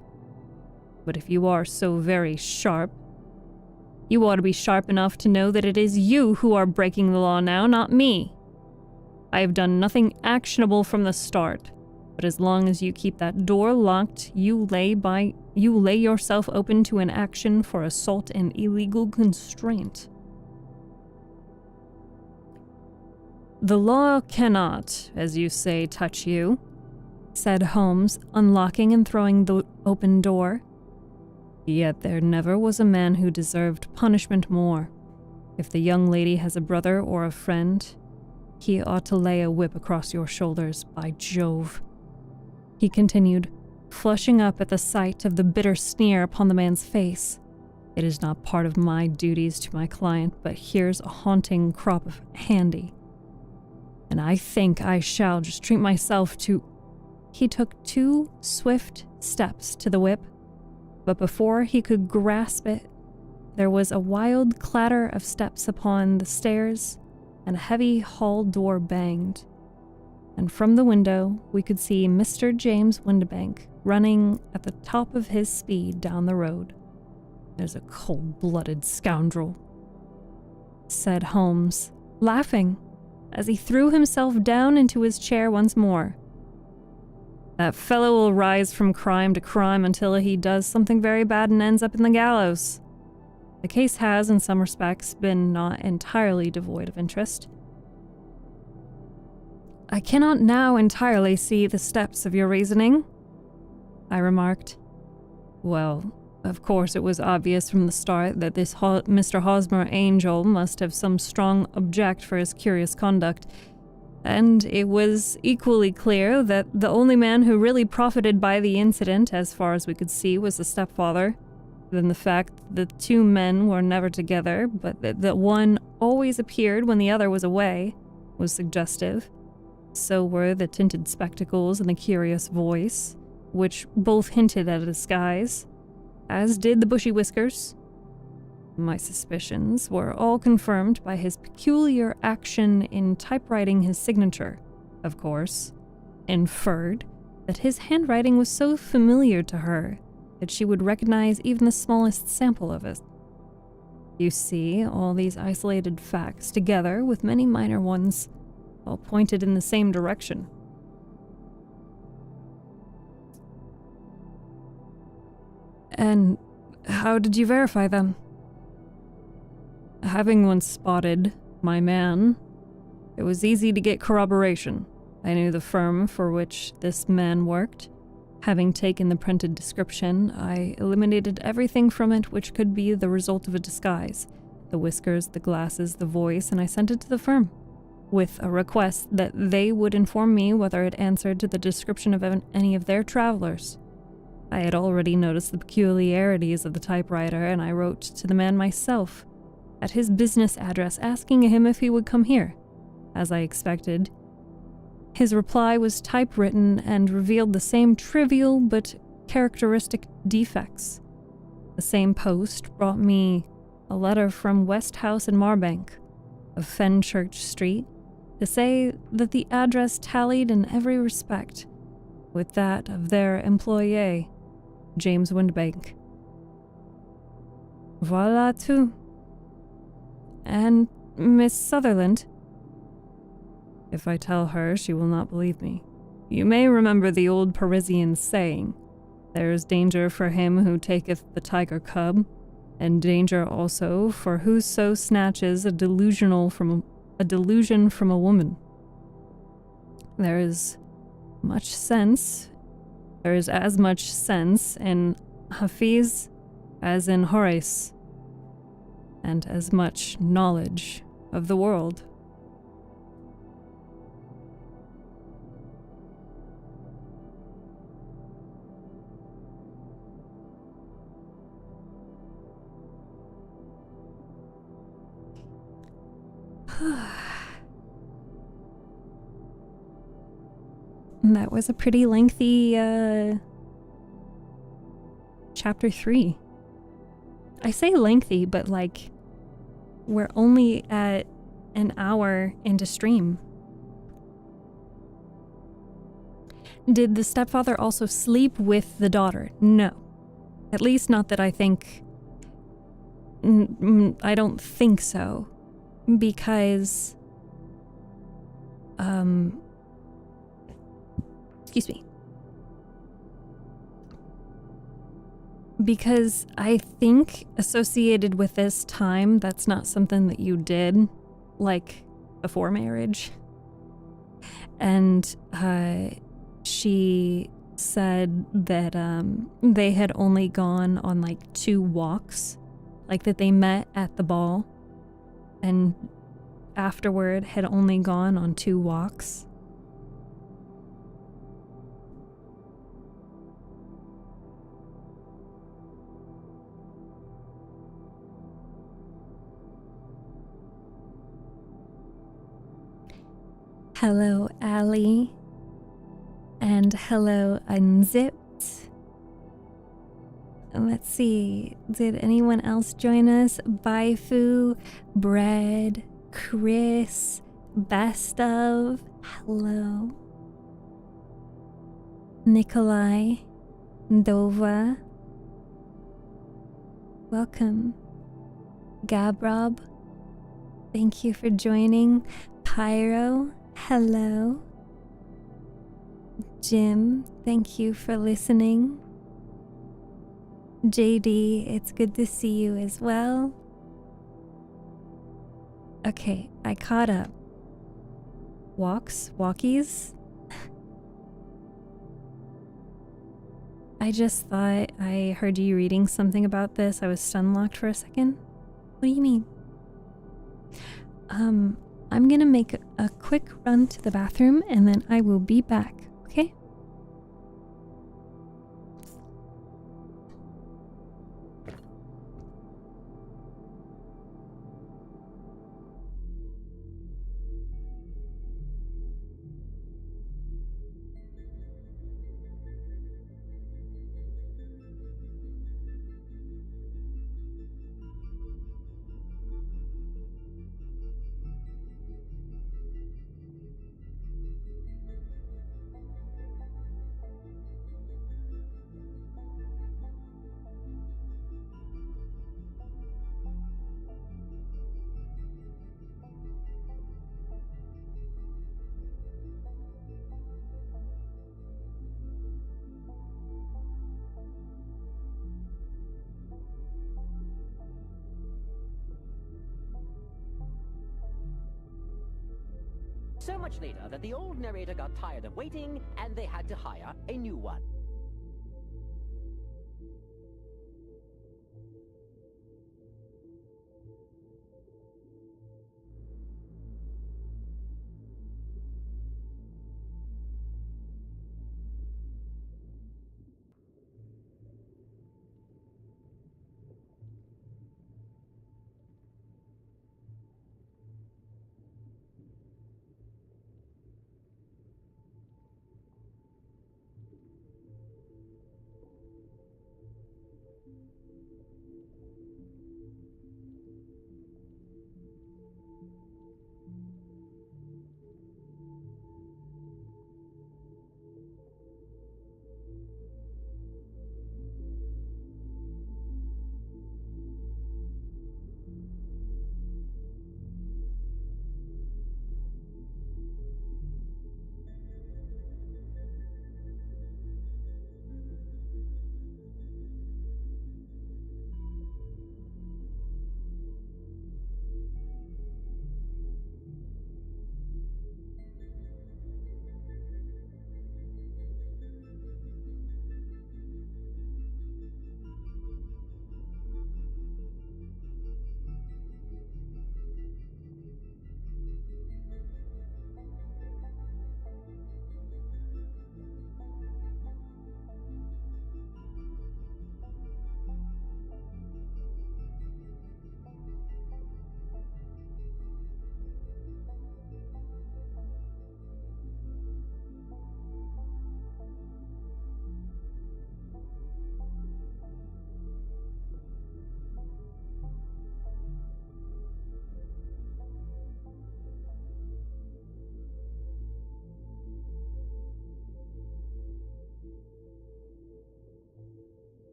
But if you are so very sharp, you ought to be sharp enough to know that it is you who are breaking the law now, not me. I have done nothing actionable from the start, but as long as you keep that door locked, you lay yourself open to an action for assault and illegal constraint. The law cannot, as you say, touch you, said Holmes, unlocking and throwing the open door. Yet there never was a man who deserved punishment more. If the young lady has a brother or a friend, he ought to lay a whip across your shoulders, by Jove, he continued, flushing up at the sight of the bitter sneer upon the man's face. It is not part of my duties to my client, but here's a haunting crop of handy. And I think I shall just treat myself to... He took 2 swift steps to the whip, but before he could grasp it, there was a wild clatter of steps upon the stairs, and a heavy hall door banged. And from the window, we could see Mr. James Windibank running at the top of his speed down the road. "There's a cold-blooded scoundrel," said Holmes, laughing, as he threw himself down into his chair once more. "That fellow will rise from crime to crime until he does something very bad and ends up in the gallows. The case has, in some respects, been not entirely devoid of interest." "I cannot now entirely see the steps of your reasoning," I remarked. "Well, of course it was obvious from the start that this Mr. Hosmer Angel must have some strong object for his curious conduct, and it was equally clear that the only man who really profited by the incident, as far as we could see, was the stepfather. Then the fact that the two men were never together, but that one always appeared when the other was away, was suggestive. So were the tinted spectacles and the curious voice, which both hinted at a disguise, as did the bushy whiskers. My suspicions were all confirmed by his peculiar action in typewriting his signature, of course, inferred that his handwriting was so familiar to her that she would recognize even the smallest sample of it. You see, all these isolated facts, together with many minor ones, all pointed in the same direction. "And how did you verify them?" "Having once spotted my man, it was easy to get corroboration. I knew the firm for which this man worked. Having taken the printed description, I eliminated everything from it which could be the result of a disguise, the whiskers, the glasses, the voice, and I sent it to the firm, with a request that they would inform me whether it answered to the description of any of their travelers. I had already noticed the peculiarities of the typewriter, and I wrote to the man myself, at his business address, asking him if he would come here. As I expected, his reply was typewritten and revealed the same trivial but characteristic defects. The same post brought me a letter from West House in Marbank, of Fenchurch Street, to say that the address tallied in every respect with that of their employé, James Windbank. Voilà tout. And Miss Sutherland? If I tell her, she will not believe me. You may remember the old Parisian saying, there is danger for him who taketh the tiger cub, and danger also for whoso snatches a delusion from a woman. There is as much sense in Hafiz as in Horace, and as much knowledge of the world. That was a pretty lengthy chapter 3. I say lengthy, but like we're only at an hour into stream. Did the stepfather also sleep with the daughter? No. At least not that I think. I don't think so. Because excuse me. Because I think associated with this time, that's not something that you did, like, before marriage. And she said that they had only gone on, like, 2 walks. Like, that they met at the ball, and afterward had only gone on 2 walks. Hello, Ali. And hello, Unzipped. Let's see, did anyone else join us? Baifu, Bread, Chris, Best of, hello. Nikolai, Dova, welcome. Gabrob, thank you for joining. Pyro, hello. Jim, thank you for listening. JD, it's good to see you as well. Okay, I caught up. Walkies? I just thought I heard you reading something about this. I was stun-locked for a second. What do you mean? I'm gonna make a quick run to the bathroom and then I will be back, okay? So much later that the old narrator got tired of waiting and they had to hire a new one.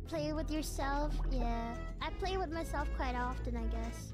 Play with yourself? Yeah. I play with myself quite often, I guess.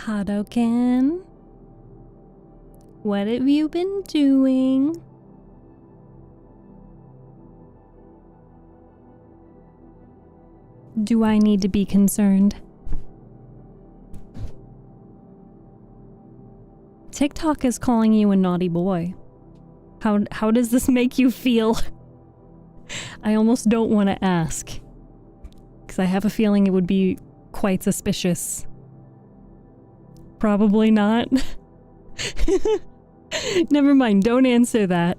Hadoken, what have you been doing? Do I need to be concerned? TikTok is calling you a naughty boy. How does this make you feel? I almost don't want to ask, because I have a feeling it would be quite suspicious. Probably not. Never mind, don't answer that.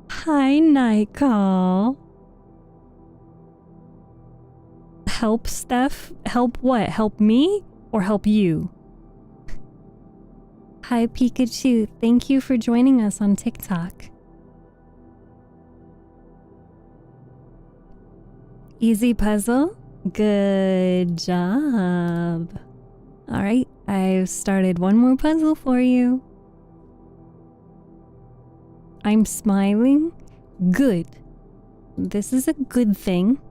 Hi, Nightcall. Help, Steph? Help what? Help me? Or help you? Hi, Pikachu. Thank you for joining us on TikTok. Easy puzzle? Good job. Alright, I've started one more puzzle for you. I'm smiling? Good. This is a good thing.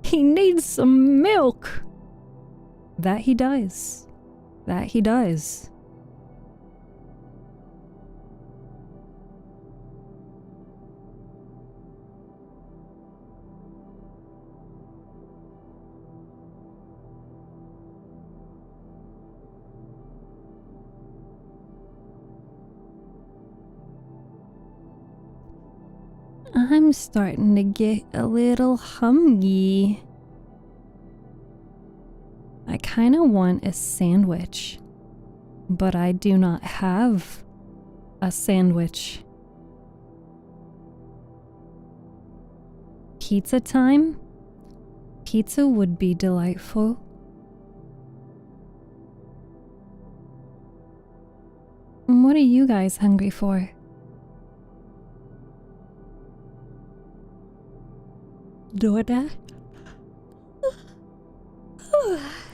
He needs some milk. That he does. That he does. I'm starting to get a little hungry. I kind of want a sandwich, but I do not have a sandwich. Pizza time? Pizza would be delightful. What are you guys hungry for? DoorDash?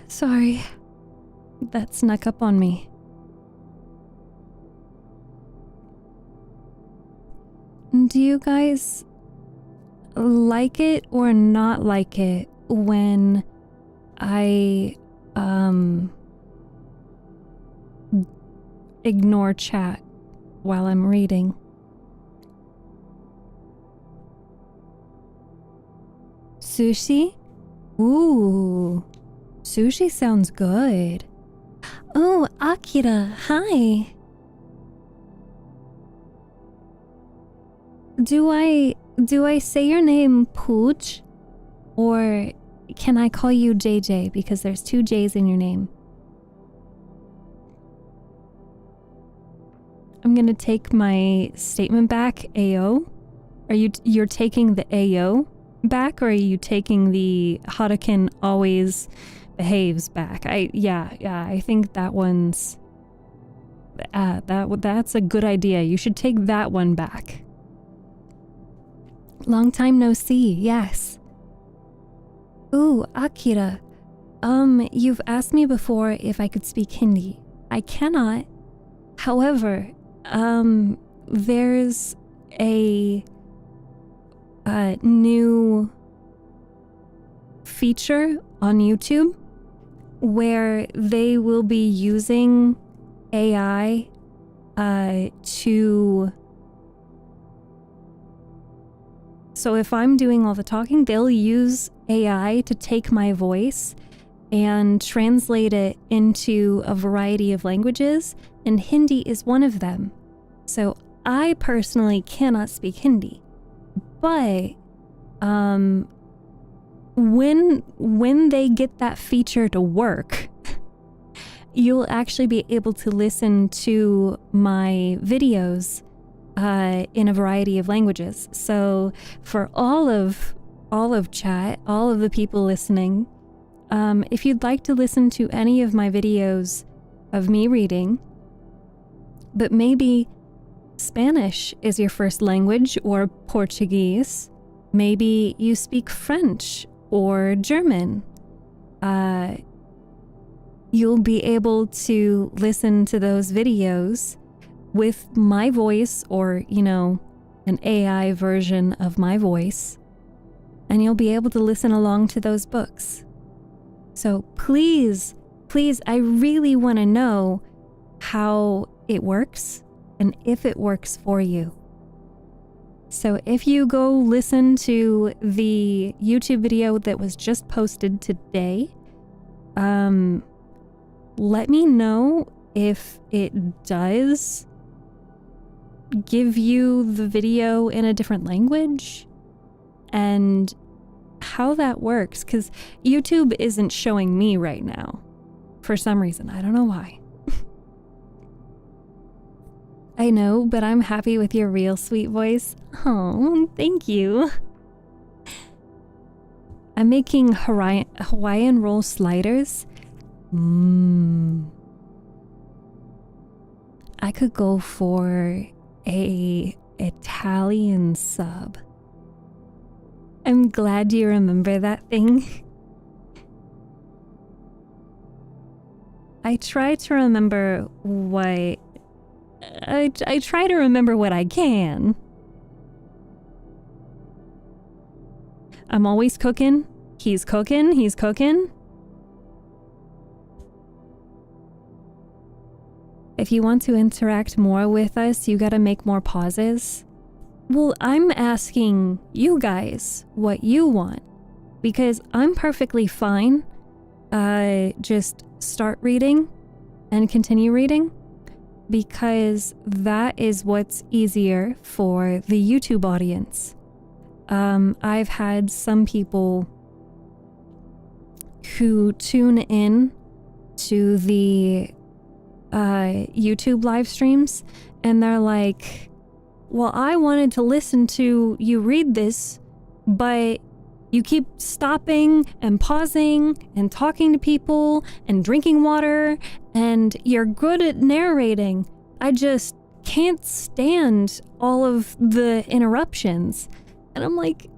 Sorry. That snuck up on me. Do you guys like it or not like it when I ignore chat while I'm reading? Sushi? Ooh, sushi sounds good. Oh, Akira, hi. Do I say your name Pooch? Or can I call you JJ because there's 2 J's in your name? I'm gonna take my statement back, AO. You're taking the AO back, or are you taking the Hadoken always behaves back? I think that one's that's a good idea. You should take that one back. Long time no see. Yes. Ooh, Akira. You've asked me before if I could speak Hindi. I cannot. However, there's a new feature on YouTube where they will be using AI so if I'm doing all the talking, they'll use AI to take my voice and translate it into a variety of languages, and Hindi is one of them. So I personally cannot speak Hindi. But when they get that feature to work, you'll actually be able to listen to my videos in a variety of languages. So for all of chat, all of the people listening, if you'd like to listen to any of my videos of me reading, but maybe Spanish is your first language, or Portuguese, maybe you speak French or German, you'll be able to listen to those videos with my voice, or, an AI version of my voice, and you'll be able to listen along to those books. So please, I really want to know how it works and if it works for you. So if you go listen to the YouTube video that was just posted today, let me know if it does give you the video in a different language and how that works, because YouTube isn't showing me right now for some reason. I don't know why. I know, but I'm happy with your real sweet voice. Oh, thank you. I'm making Hawaiian roll sliders. I could go for a Italian sub. I'm glad you remember that thing. I try to remember what... I try to remember what I can. I'm always cooking. He's cooking. He's cooking. If you want to interact more with us, you gotta make more pauses. Well, I'm asking you guys what you want, because I'm perfectly fine. Just start reading and continue reading, because that is what's easier for the YouTube audience. I've had some people who tune in to the YouTube live streams and they're like, well, I wanted to listen to you read this, but you keep stopping and pausing and talking to people and drinking water, and you're good at narrating. I just can't stand all of the interruptions. And I'm like,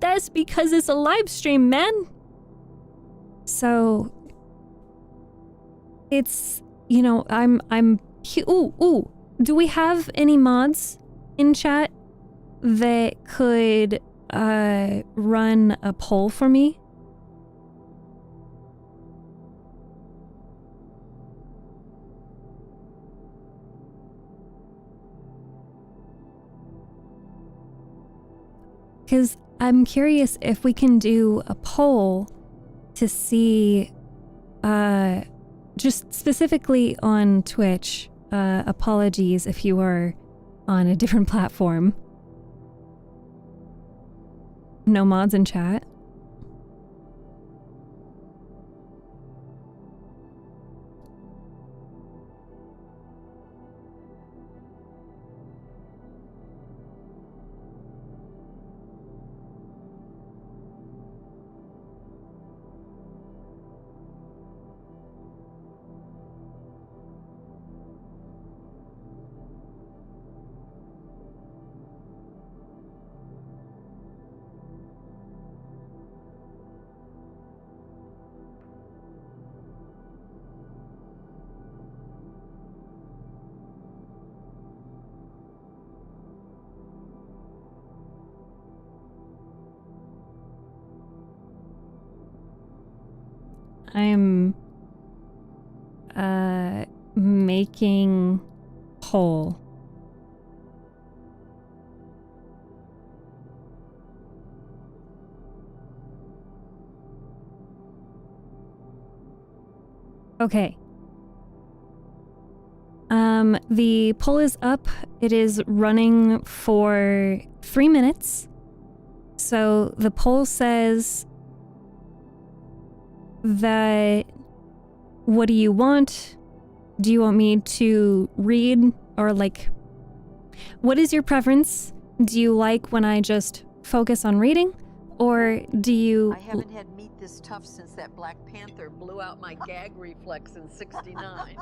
that's because it's a live stream, man. So it's, you know, ooh, do we have any mods in chat that could run a poll for me? Because I'm curious if we can do a poll to see, just specifically on Twitch. Apologies if you are on a different platform. No mods in chat. I'm making poll. Okay. The poll is up. It is running for 3 minutes. So the poll says that, what do you want? Do you want me to read, or like, what is your preference? Do you like when I just focus on reading, or do you... I haven't had meat this tough since that Black Panther blew out my gag reflex in '69.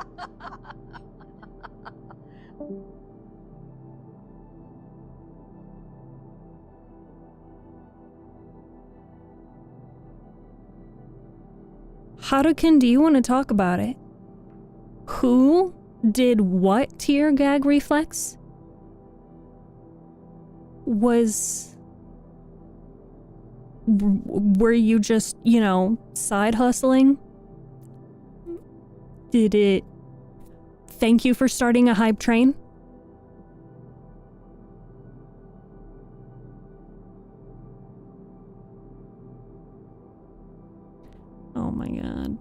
Harukin, do you want to talk about it? Who did what to your gag reflex? Was Were you just, side hustling? Did it thank you for starting a hype train? Oh my god.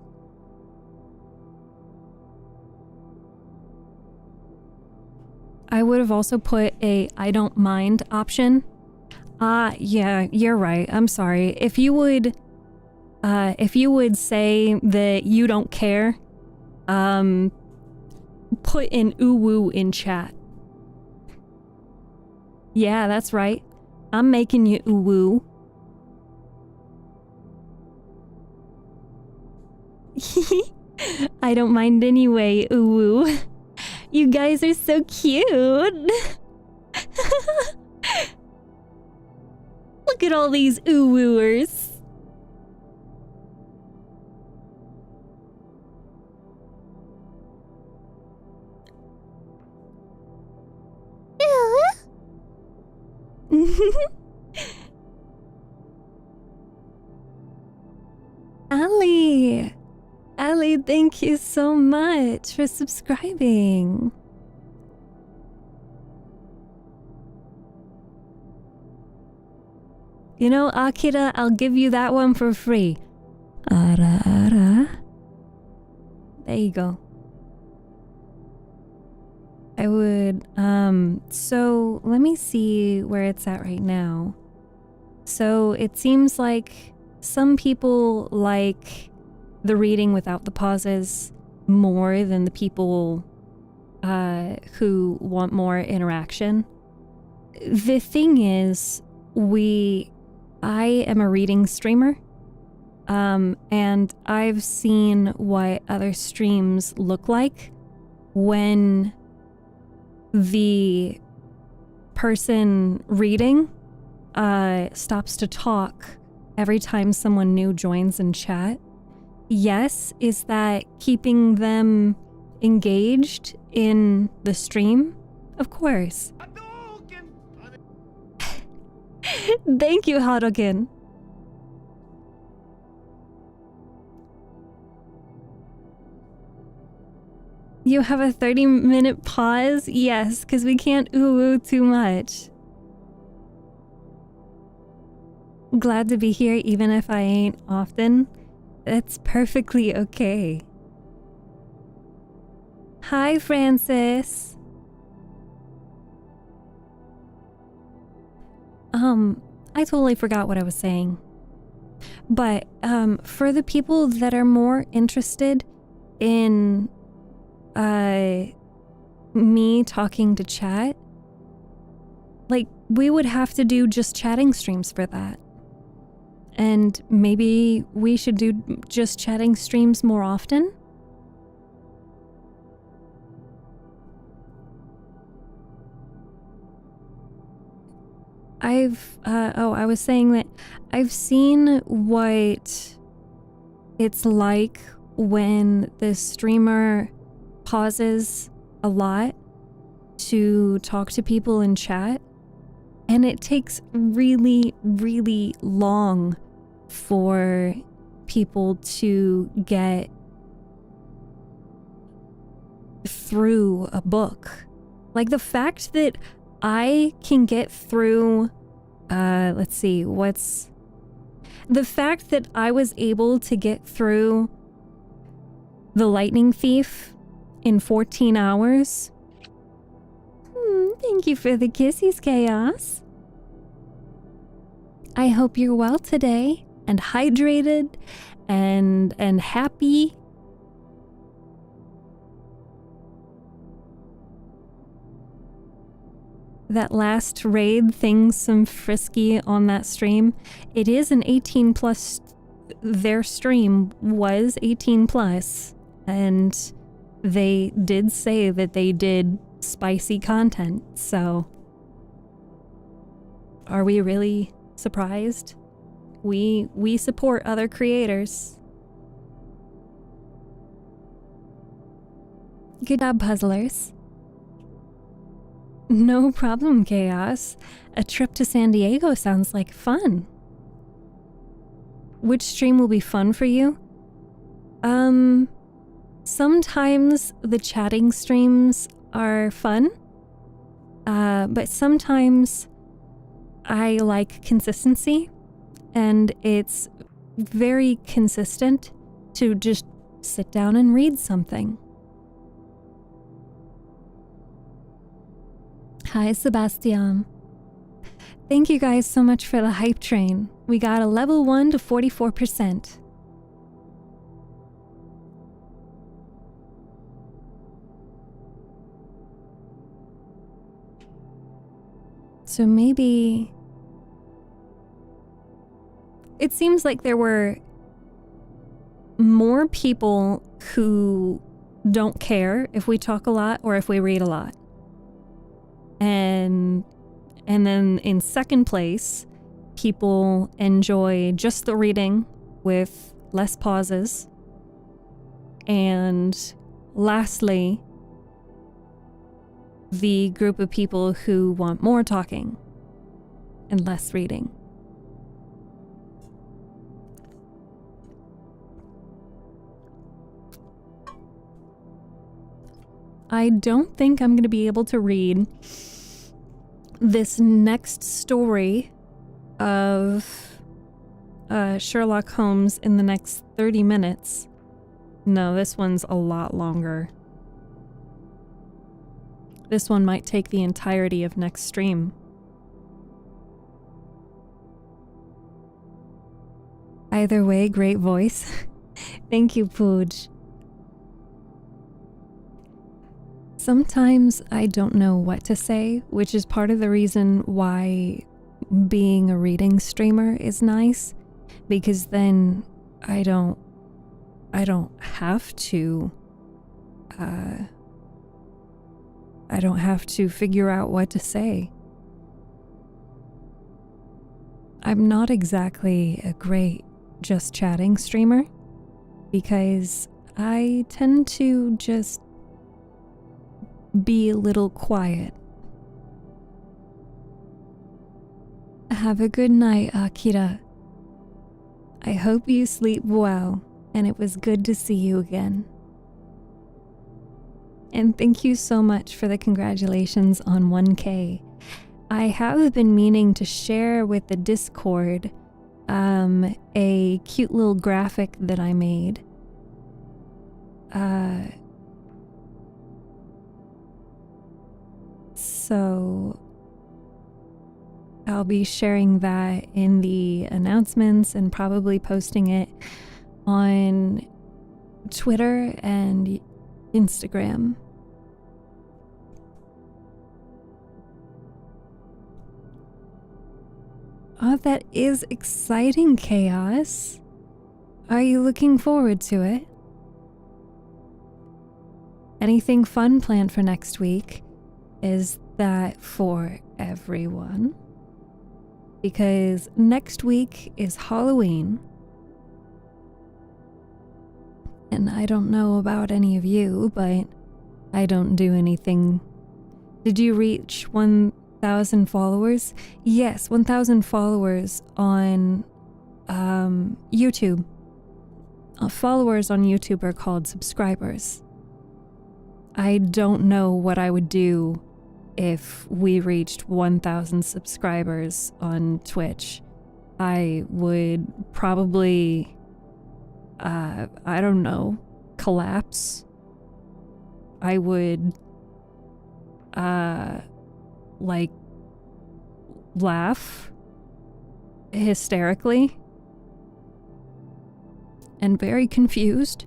I would have also put a I don't mind option. Yeah, you're right. I'm sorry. If you would say that you don't care, put an ooh woo in chat. Yeah, that's right. I'm making you ooh woo. I don't mind anyway, ooh woo. You guys are so cute. Look at all these ooh wooers. Ali, thank you so much for subscribing. You know, Akira, I'll give you that one for free. Ara. There you go. I would, so let me see where it's at right now. So it seems like some people like the reading without the pauses more than the people who want more interaction. The thing is, I am a reading streamer, and I've seen what other streams look like when the person reading stops to talk every time someone new joins in chat. Yes, is that keeping them engaged in the stream? Of course. Thank you, Hadoken. You have a 30-minute pause? Yes, because we can't ooh-ooh too much. Glad to be here even if I ain't often. That's perfectly okay. Hi, Francis. I totally forgot what I was saying. But, for the people that are more interested in, me talking to chat, like, we would have to do just chatting streams for that. And maybe we should do just chatting streams more often? I was saying that I've seen what it's like when the streamer pauses a lot to talk to people in chat, and it takes really, really long for people to get through a book. Like, the fact that I can get through, let's see, the fact that I was able to get through The Lightning Thief in 14 hours. Thank you for the kisses, Chaos. I hope you're well today and hydrated and happy. That last raid thing, some frisky on that stream. It is an 18 plus. Their stream was 18 plus, and they did say that they did spicy content. So, are we really surprised? We support other creators. Good job, puzzlers. No problem, Chaos. A trip to San Diego sounds like fun. which stream will be fun for you? Sometimes the chatting streams are fun, but sometimes I like consistency, and it's very consistent to just sit down and read something. Hi, Sebastian. Thank you guys so much for the hype train. We got a level 1 to 44%. So maybe... It seems like there were more people who don't care if we talk a lot or if we read a lot. And then in second place, people enjoy just the reading with less pauses. And lastly, the group of people who want more talking and less reading. I don't think I'm going to be able to read this next story of Sherlock Holmes in the next 30 minutes. No, this one's a lot longer. This one might take the entirety of next stream. Either way, great voice. Thank you, Pooj. Sometimes I don't know what to say, which is part of the reason why being a reading streamer is nice, because then I don't have to figure out what to say. I'm not exactly a great just chatting streamer, because I tend to just be a little quiet. Have a good night, Akira. I hope you sleep well, and it was good to see you again. And thank you so much for the congratulations on 1K. I have been meaning to share with the Discord a cute little graphic that I made. So I'll be sharing that in the announcements and probably posting it on Twitter and Instagram. Oh, that is exciting, Chaos. Are you looking forward to it? Anything fun planned for next week? Is that for everyone? Because next week is Halloween. And I don't know about any of you, but I don't do anything. Did you reach 1,000 followers? Yes, 1,000 followers on YouTube. Followers on YouTube are called subscribers. I don't know what I would do if we reached 1,000 subscribers on Twitch. I would probably, I don't know, collapse. I would, like, laugh hysterically and very confused.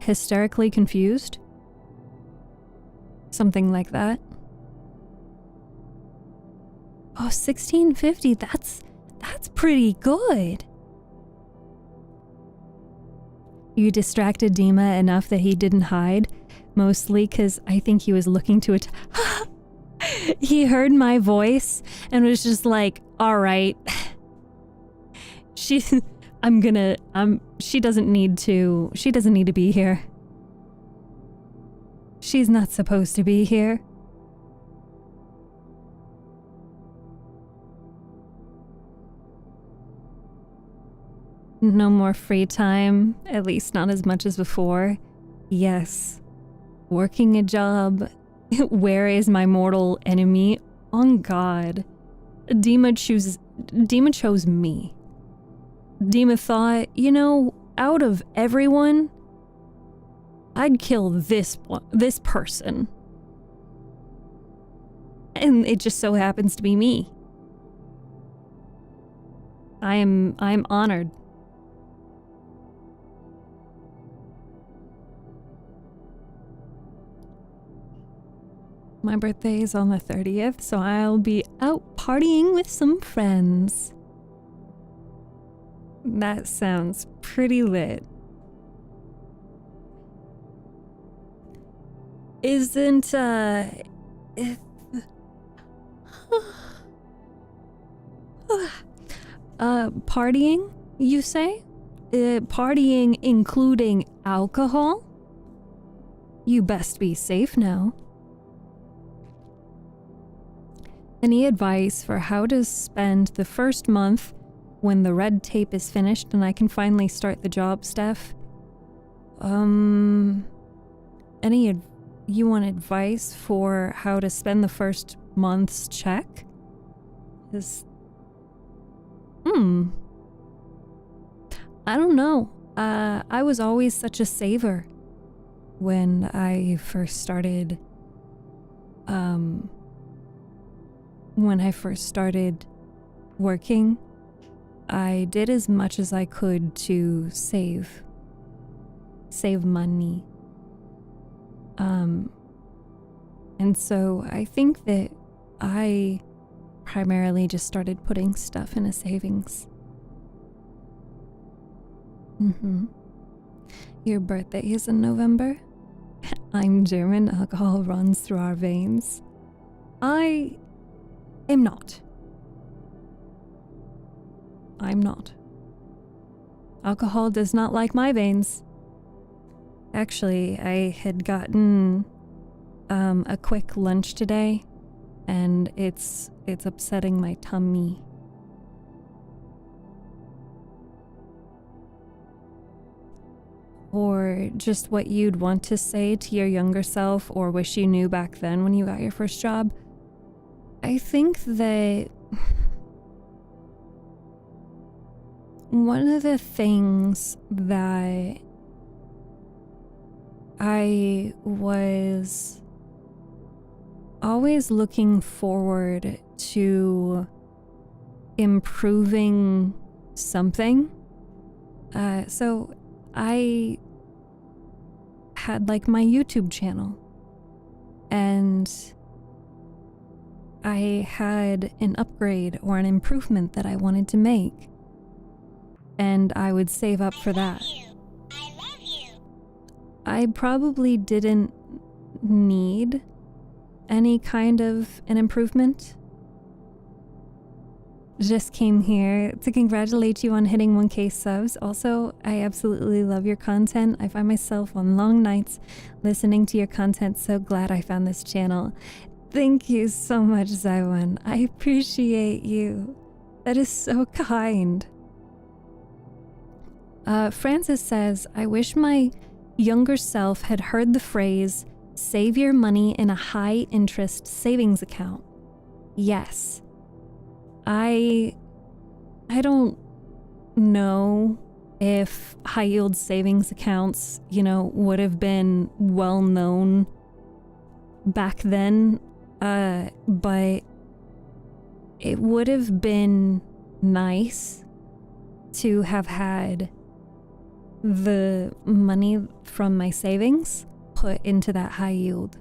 Hysterically confused. Something like that. Oh, 1650, that's pretty good. You distracted Dima enough that he didn't hide, mostly because I think he was looking to it. He heard my voice and was just like, all right. She doesn't need to be here. She's not supposed to be here. No more free time, at least not as much as before. Yes. Working a job. Where is my mortal enemy? On God. Dima chose me. Dima thought, you know, out of everyone, I'd kill this person. And it just so happens to be me. I'm honored. My birthday is on the 30th, so I'll be out partying with some friends. That sounds pretty lit. Isn't, partying, you say? Partying including alcohol? You best be safe now. Any advice for how to spend the first month when the red tape is finished and I can finally start the job, Steph? You want advice for how to spend the first month's check? I don't know. I was always such a saver when I first started, working. I did as much as I could to save money. And so I think that I primarily just started putting stuff in a savings. Your birthday is in November? I'm German, alcohol runs through our veins. I am not. I'm not. Alcohol does not like my veins. Actually, I had gotten a quick lunch today, and it's upsetting my tummy. Or just what you'd want to say to your younger self or wish you knew back then when you got your first job. I think that one of the things that I was always looking forward to improving something. So I had like my YouTube channel, and I had an upgrade or an improvement that I wanted to make, and I would save up for that. I love you. I probably didn't need any kind of an improvement. Just came here to congratulate you on hitting 1K subs. Also, I absolutely love your content. I find myself on long nights listening to your content. So glad I found this channel. Thank you so much, Zaiwan. I appreciate you. That is so kind. Francis says, I wish my younger self had heard the phrase, save your money in a high interest savings account. Yes. I don't know if high yield savings accounts, would have been well known back then, but it would have been nice to have had the money from my savings put into that high yield.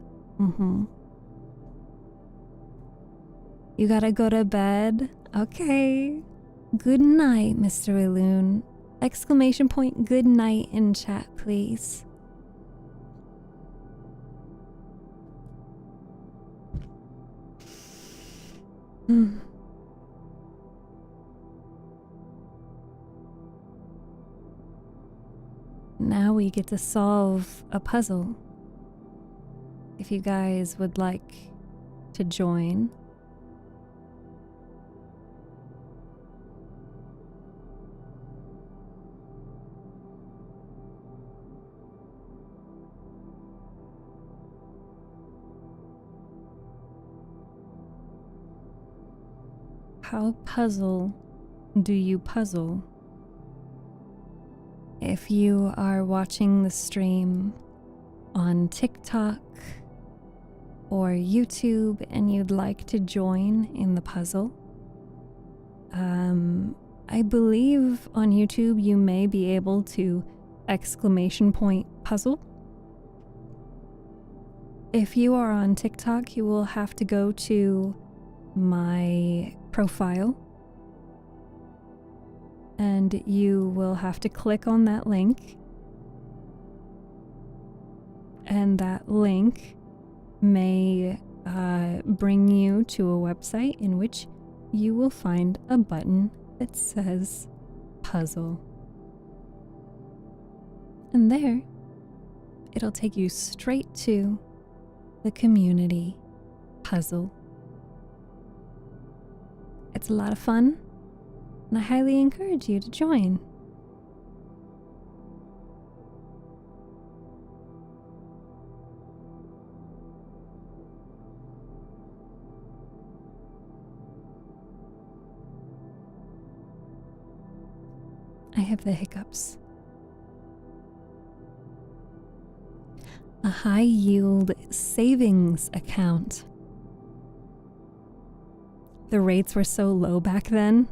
You gotta go to bed? Okay. Good night, Mr. Iloon. Exclamation point good night in chat, please. Now we get to solve a puzzle. If you guys would like to join. how puzzle do you puzzle? If you are watching the stream on TikTok or YouTube and you'd like to join in the puzzle, I believe on YouTube you may be able to exclamation point puzzle. If you are on TikTok, you will have to go to my profile and you will have to click on that link, and that link may bring you to a website in which you will find a button that says puzzle. And there, it'll take you straight to the community puzzle. It's a lot of fun, and I highly encourage you to join. I have the hiccups. A high yield savings account. The rates were so low back then.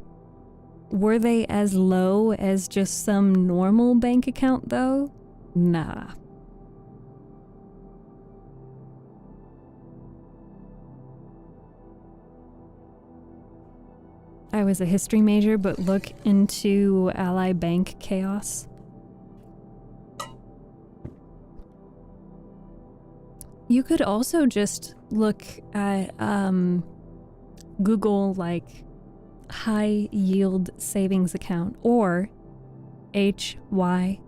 Were they as low as just some normal bank account though? Nah. I was a history major, but look into Ally Bank chaos. You could also just look at Google like high yield savings account or HYSA.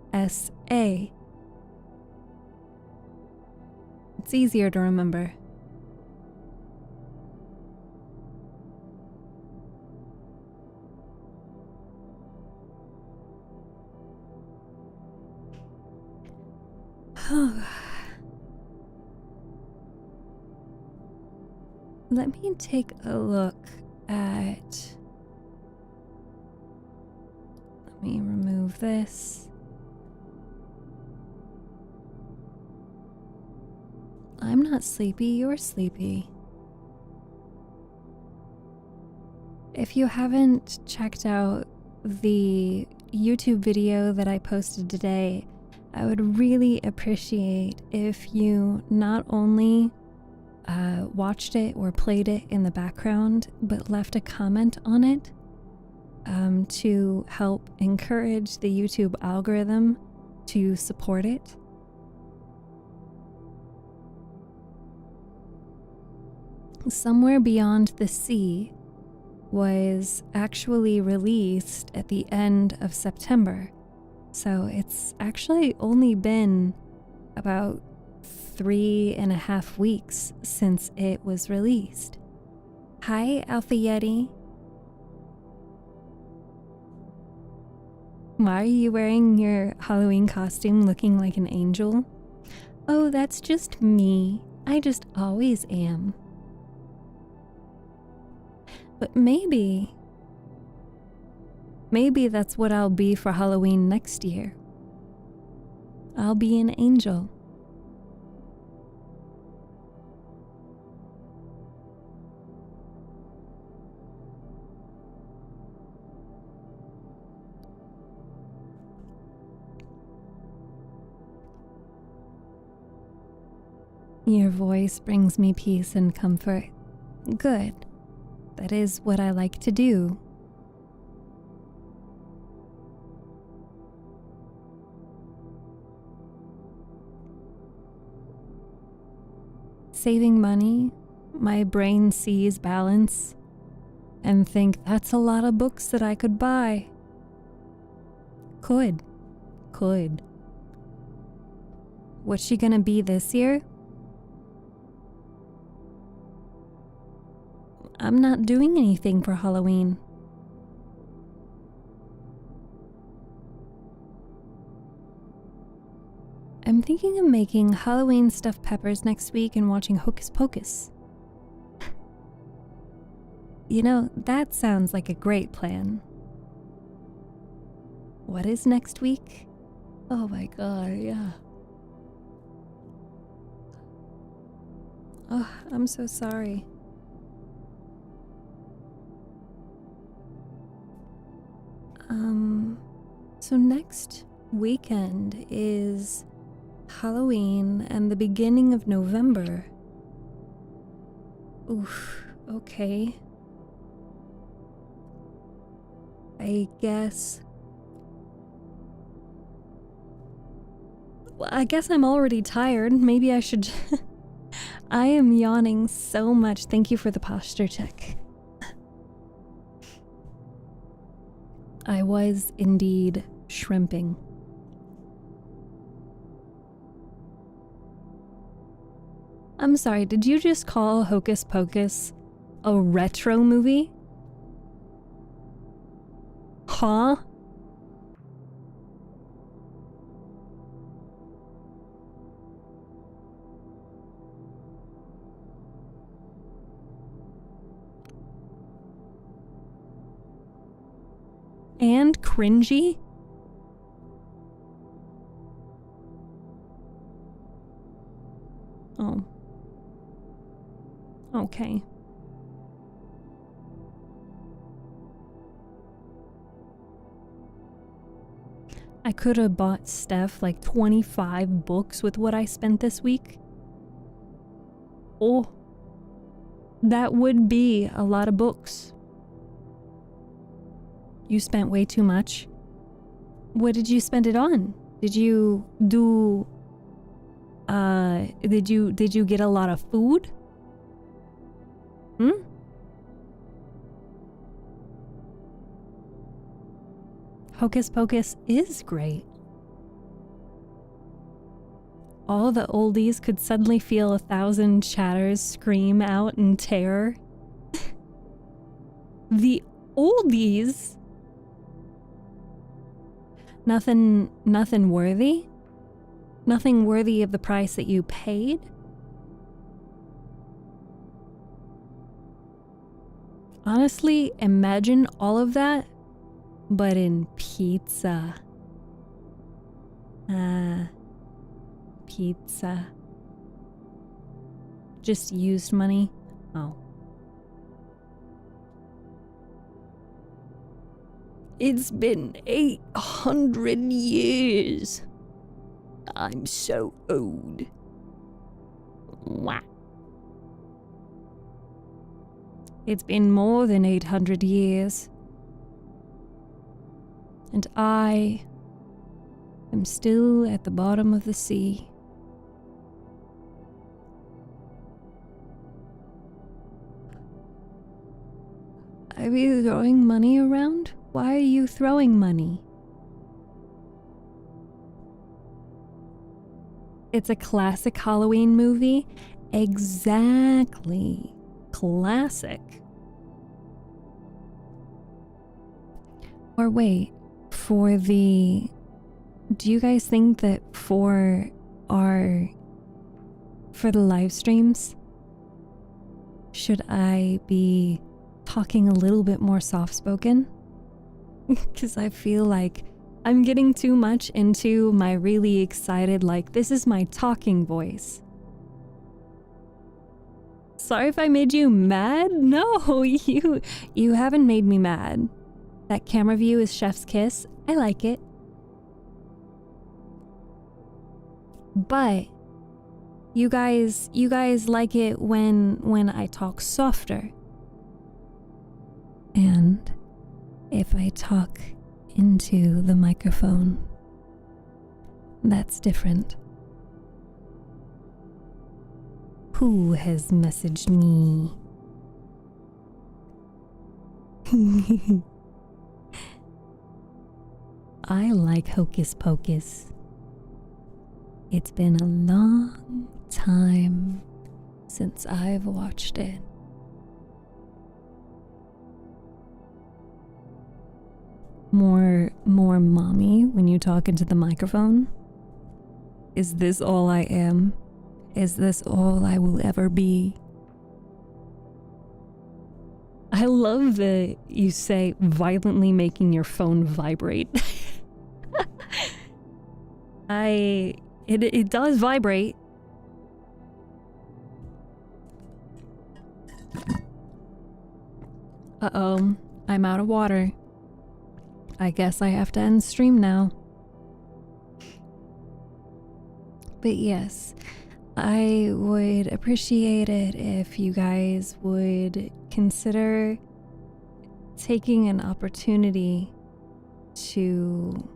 It's easier to remember. Let me take a look at... Let me remove this. I'm not sleepy, you're sleepy. If you haven't checked out the YouTube video that I posted today, I would really appreciate if you not only watched it or played it in the background, but left a comment on it to help encourage the YouTube algorithm to support it. Somewhere Beyond the Sea was actually released at the end of September. So it's actually only been about 3.5 weeks since it was released. Hi, Alpha Yeti. Why are you wearing your Halloween costume looking like an angel? Oh, that's just me. I just always am. But maybe that's what I'll be for Halloween next year. I'll be an angel. Your voice brings me peace and comfort. Good. That is what I like to do. Saving money, my brain sees balance and think that's a lot of books that I could buy. Could. What's she gonna be this year? I'm not doing anything for Halloween. I'm thinking of making Halloween stuffed peppers next week and watching Hocus Pocus. that sounds like a great plan. What is next week? Oh my god, yeah. Oh, I'm so sorry. So next weekend is Halloween and the beginning of November. Oof, okay. I guess I'm already tired. Maybe I should... I am yawning so much. Thank you for the posture check. I was indeed shrimping. I'm sorry, did you just call Hocus Pocus a retro movie? Huh? And cringy? Oh. Okay. I could have bought Steph like 25 books with what I spent this week. Oh. That would be a lot of books. You spent way too much. What did you spend it on? Did you do... Did you get a lot of food? Hocus Pocus is great. All the oldies could suddenly feel 1,000 chatters scream out in terror. The oldies? Nothing worthy? Nothing worthy of the price that you paid? Honestly, imagine all of that, but in pizza. Pizza. Just used money? Oh. It's been 800 years. I'm so old. Wow. It's been more than 800 years. And I am still at the bottom of the sea. Are you throwing money around? Why are you throwing money? It's a classic Halloween movie. Exactly. Classic. Or wait, do you guys think that for the live streams, should I be talking a little bit more soft-spoken? Because I feel like I'm getting too much into my really excited, like, this is my talking voice. Sorry if I made you mad? No, you haven't made me mad. That camera view is chef's kiss. I like it. But you guys like it when I talk softer. And if I talk into the microphone, that's different. Who has messaged me? I like Hocus Pocus. It's been a long time since I've watched it. More mommy when you talk into the microphone? Is this all I am? Is this all I will ever be? I love that you say violently making your phone vibrate. It does vibrate. Uh-oh, I'm out of water. I guess I have to end stream now. But yes, I would appreciate it if you guys would consider taking an opportunity to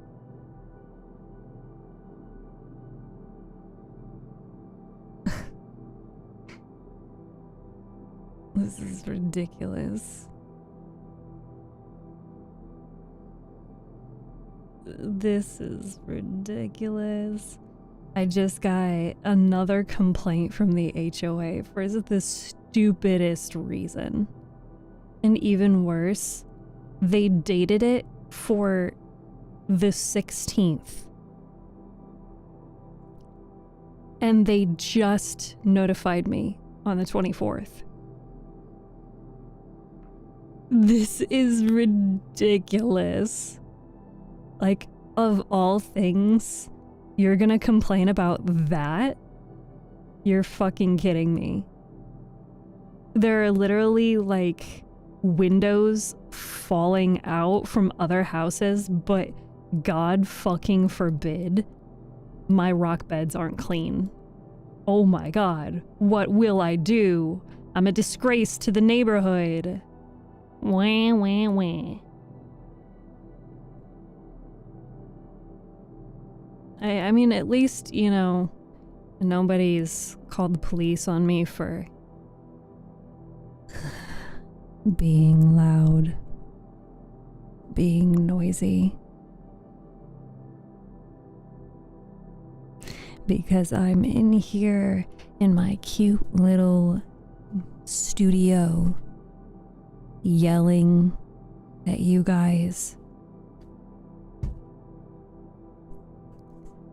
This is ridiculous. This is ridiculous. I just got another complaint from the HOA for the stupidest reason. And even worse, they dated it for the 16th. And they just notified me on the 24th. This is ridiculous. Like, of all things, you're gonna complain about that? You're fucking kidding me. There are literally, like, windows falling out from other houses, but God fucking forbid my rock beds aren't clean. Oh my God, what will I do? I'm a disgrace to the neighborhood. Wah, wah, wah. I mean, at least, you know, nobody's called the police on me for being loud, being noisy. Because I'm in here in my cute little studio yelling at you guys.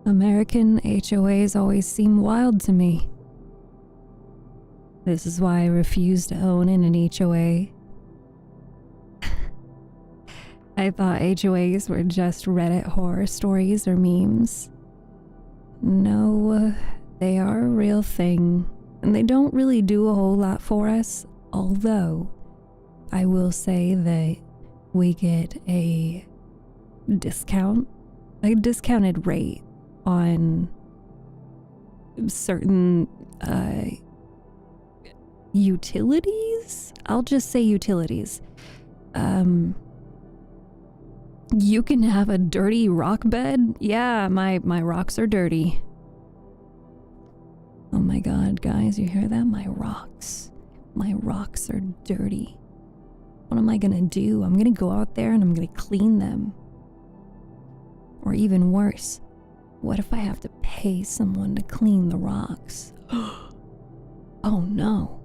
American HOAs always seem wild to me. This is why I refuse to own in an HOA. I thought HOAs were just Reddit horror stories or memes. No, they are a real thing, and they don't really do a whole lot for us, although I will say that we get a discounted rate on certain utilities. I'll just say utilities. You can have a dirty rock bed. Yeah, my rocks are dirty. Oh my God, guys, you hear that? My rocks are dirty. What am I gonna do? I'm gonna go out there and I'm gonna clean them. Or even worse, what if I have to pay someone to clean the rocks? Oh no.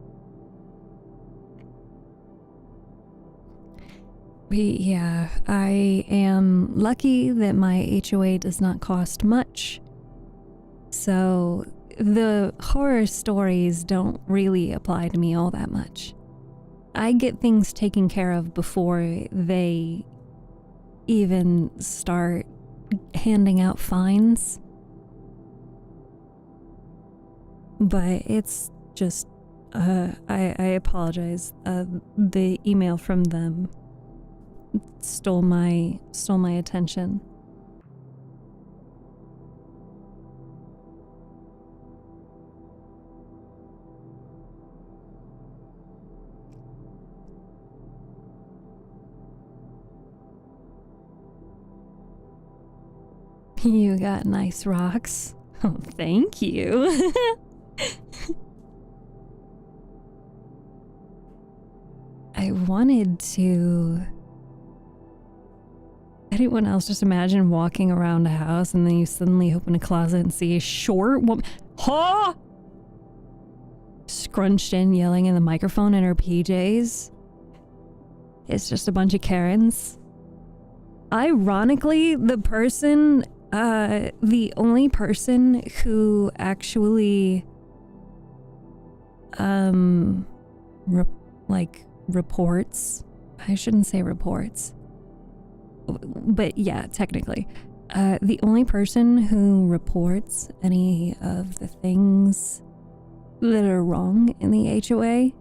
Yeah, I am lucky that my HOA does not cost much. So the horror stories don't really apply to me all that much. I get things taken care of before they even start handing out fines. But it's just, I apologize. The email from them stole my attention. You got nice rocks. Oh, thank you. I wanted to... Anyone else just imagine walking around a house and then you suddenly open a closet and see a short woman... Huh? Scrunched in, yelling in the microphone in her PJs. It's just a bunch of Karens. Ironically, the only person who actually, reports. I shouldn't say reports. But yeah, technically. The only person who reports any of the things that are wrong in the HOA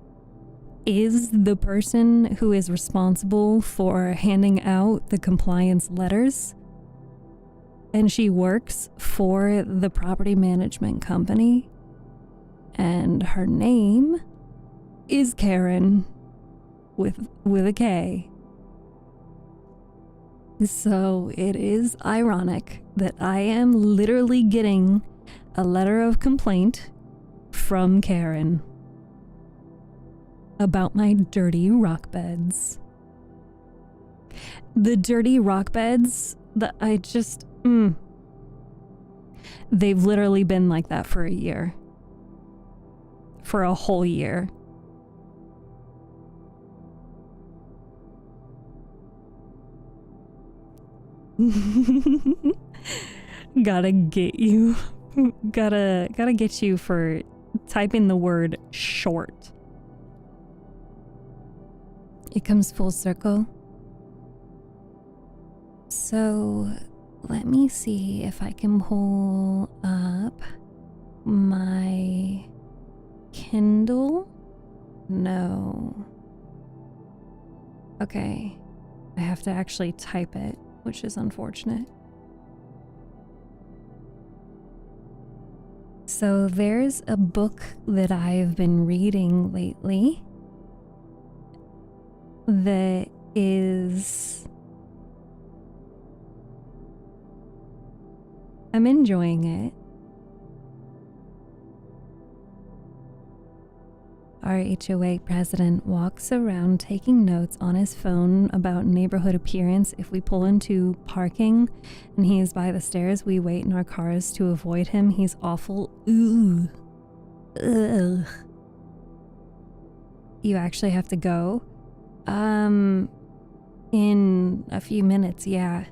is the person who is responsible for handing out the compliance letters. And she works for the property management company. And her name is Karen with a K. So it is ironic that I am literally getting a letter of complaint from Karen about my dirty rock beds. The dirty rock beds that I just, they've literally been like that for a year. For a whole year. Gotta get you. Gotta get you for typing the word short. It comes full circle. So let me see if I can pull up my Kindle. No. Okay. I have to actually type it, which is unfortunate. So there's a book that I've been reading lately that is... I'm enjoying it. Our HOA president walks around taking notes on his phone about neighborhood appearance. If we pull into parking and he is by the stairs, we wait in our cars to avoid him. He's awful. Ooh. Ugh. You actually have to go? In a few minutes, yeah.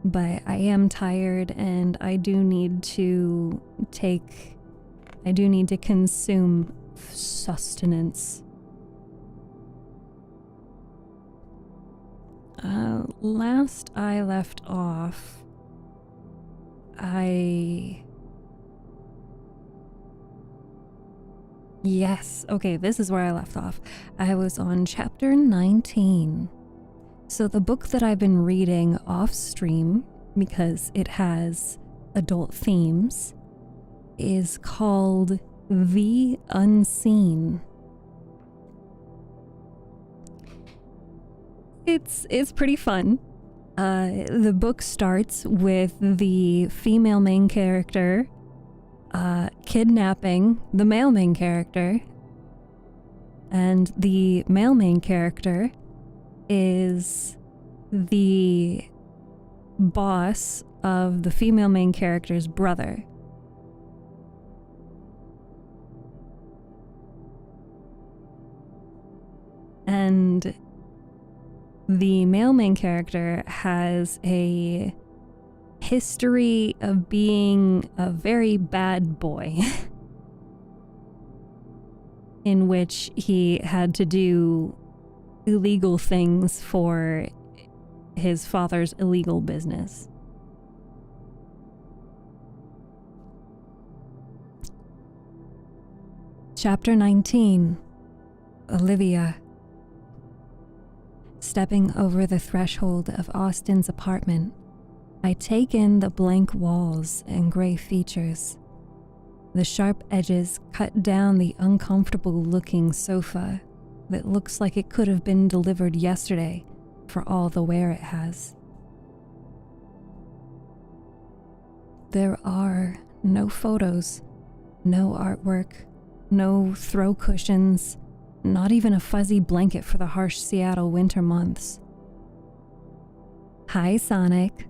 But I am tired and I do need to consume sustenance. Last I left off, Yes, okay, this is where I left off. I was on chapter 19. So the book that I've been reading off stream, because it has adult themes, is called The Unseen. It's pretty fun. The book starts with the female main character kidnapping the male main character, and the male main character is the boss of the female main character's brother. And the male main character has a history of being a very bad boy in which he had to do illegal things for his father's illegal business. Chapter 19. Olivia. Stepping over the threshold of Austin's apartment, I take in the blank walls and gray features. The sharp edges cut down the uncomfortable-looking sofa that looks like it could have been delivered yesterday for all the wear it has. There are no photos, no artwork, no throw cushions, not even a fuzzy blanket for the harsh Seattle winter months. Hi, Sonic.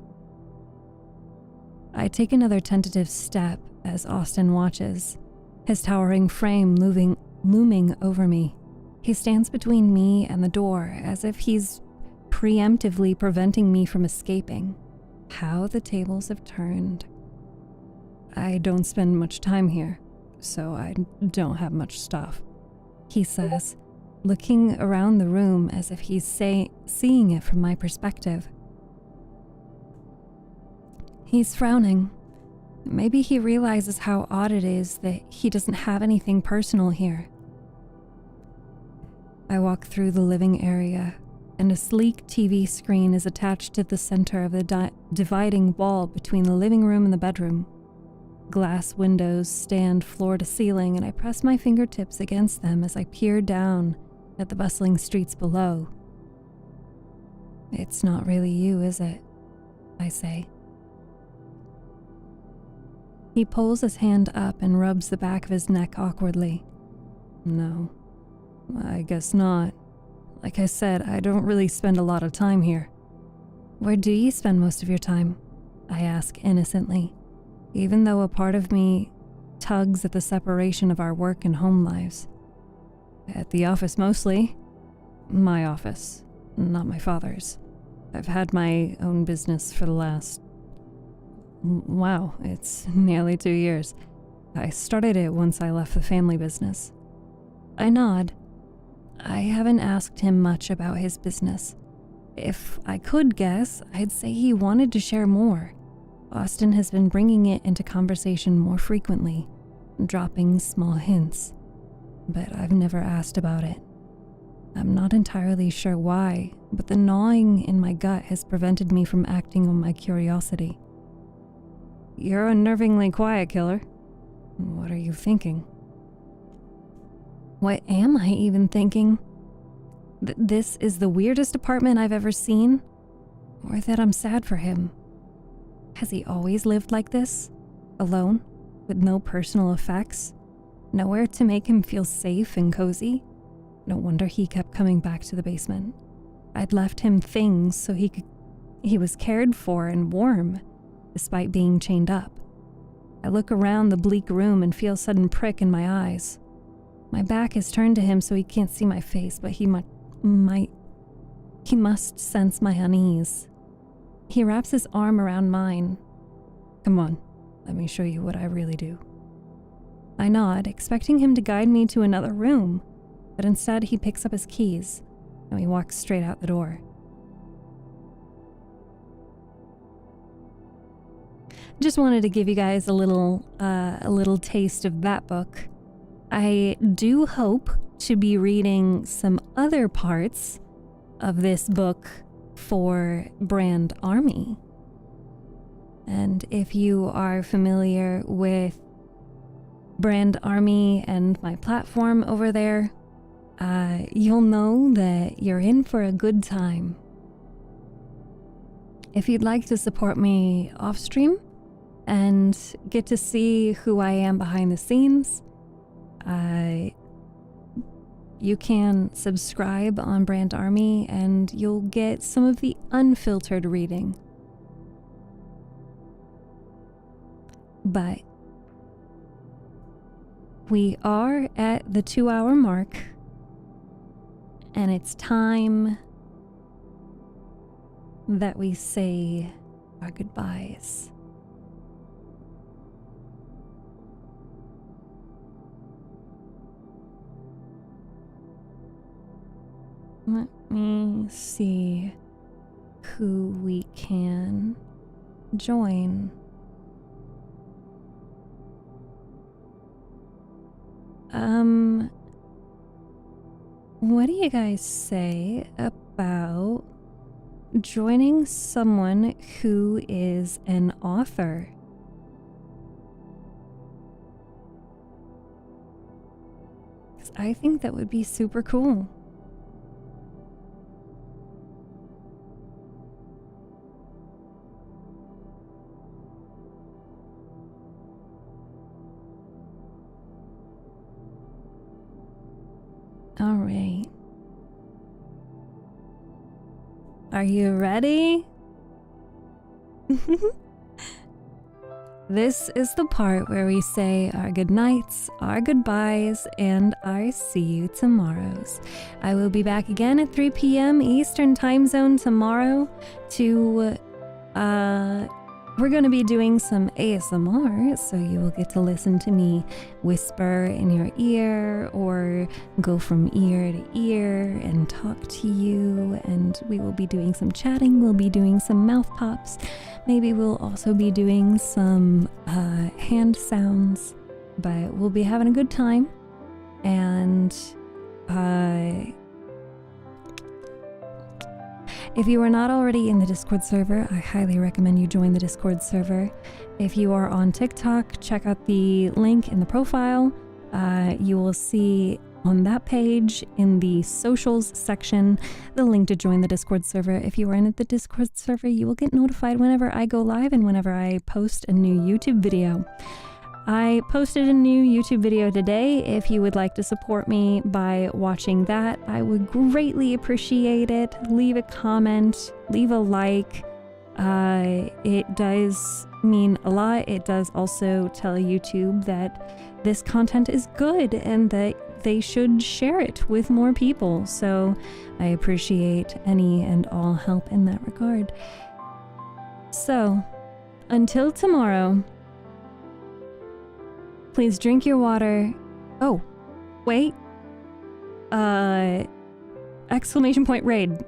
I take another tentative step as Austin watches, his towering frame looming over me. He stands between me and the door as if he's preemptively preventing me from escaping. How the tables have turned. I don't spend much time here, so I don't have much stuff, he says, looking around the room as if he's seeing it from my perspective. He's frowning. Maybe he realizes how odd it is that he doesn't have anything personal here. I walk through the living area, and a sleek TV screen is attached to the center of the dividing wall between the living room and the bedroom. Glass windows stand floor to ceiling, and I press my fingertips against them as I peer down at the bustling streets below. "It's not really you, is it?" I say. He pulls his hand up and rubs the back of his neck awkwardly. "No, I guess not. Like I said, I don't really spend a lot of time here." "Where do you spend most of your time?" I ask innocently, even though a part of me tugs at the separation of our work and home lives. "At the office mostly. My office, not my father's. I've had my own business for the last... wow, it's nearly 2 years. I started it once I left the family business." I nod. I haven't asked him much about his business. If I could guess, I'd say he wanted to share more. Austin has been bringing it into conversation more frequently, dropping small hints, but I've never asked about it. I'm not entirely sure why, but the gnawing in my gut has prevented me from acting on my curiosity. "You're unnervingly quiet, killer. What are you thinking?" What am I even thinking? This is the weirdest apartment I've ever seen? Or that I'm sad for him? Has he always lived like this? Alone? With no personal effects? Nowhere to make him feel safe and cozy? No wonder he kept coming back to the basement. I'd left him things so he was cared for and warm, despite being chained up. I look around the bleak room and feel a sudden prick in my eyes. My back is turned to him so he can't see my face, but he must sense my unease. He wraps his arm around mine. "Come on, let me show you what I really do." I nod, expecting him to guide me to another room, but instead he picks up his keys and we walk straight out the door. Just wanted to give you guys a little taste of that book. I do hope to be reading some other parts of this book for Brand Army. And if you are familiar with Brand Army and my platform over there, you'll know that you're in for a good time. If you'd like to support me off stream and get to see who I am behind the scenes, you can subscribe on Brand Army and you'll get some of the unfiltered reading. But we are at the 2-hour mark, and it's time that we say our goodbyes. Let me see who we can join. What do you guys say about joining someone who is an author? Because I think that would be super cool. All right. Are you ready? This is the part where we say our good nights, our goodbyes, and our see you tomorrows. I will be back again at 3 p.m. Eastern time zone tomorrow to we're going to be doing some ASMR, so you will get to listen to me whisper in your ear or go from ear to ear and talk to you. And we will be doing some chatting. We'll be doing some mouth pops. Maybe we'll also be doing some hand sounds, but we'll be having a good time. And if you are not already in the Discord server, I highly recommend you join the Discord server. If you are on TikTok, check out the link in the profile. You will see on that page in the socials section the link to join the Discord server. If you are in the Discord server, you will get notified whenever I go live and whenever I post a new YouTube video. I posted a new YouTube video today. If you would like to support me by watching that, I would greatly appreciate it. Leave a comment, leave a like. It does mean a lot. It does also tell YouTube that this content is good and that they should share it with more people. So I appreciate any and all help in that regard. So, until tomorrow, please drink your water. Oh, wait. Exclamation point raid.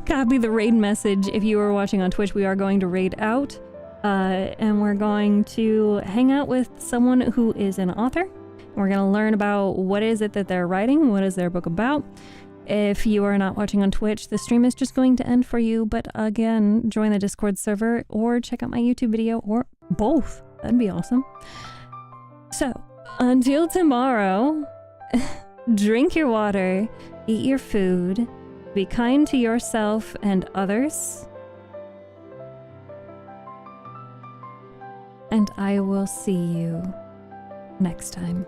Copy the raid message. If you are watching on Twitch, we are going to raid out. And we're going to hang out with someone who is an author. We're going to learn about what is it that they're writing, what is their book about. If you are not watching on Twitch, the stream is just going to end for you. But again, join the Discord server or check out my YouTube video or both. That'd be awesome. So, until tomorrow, drink your water, eat your food, be kind to yourself and others, and I will see you next time.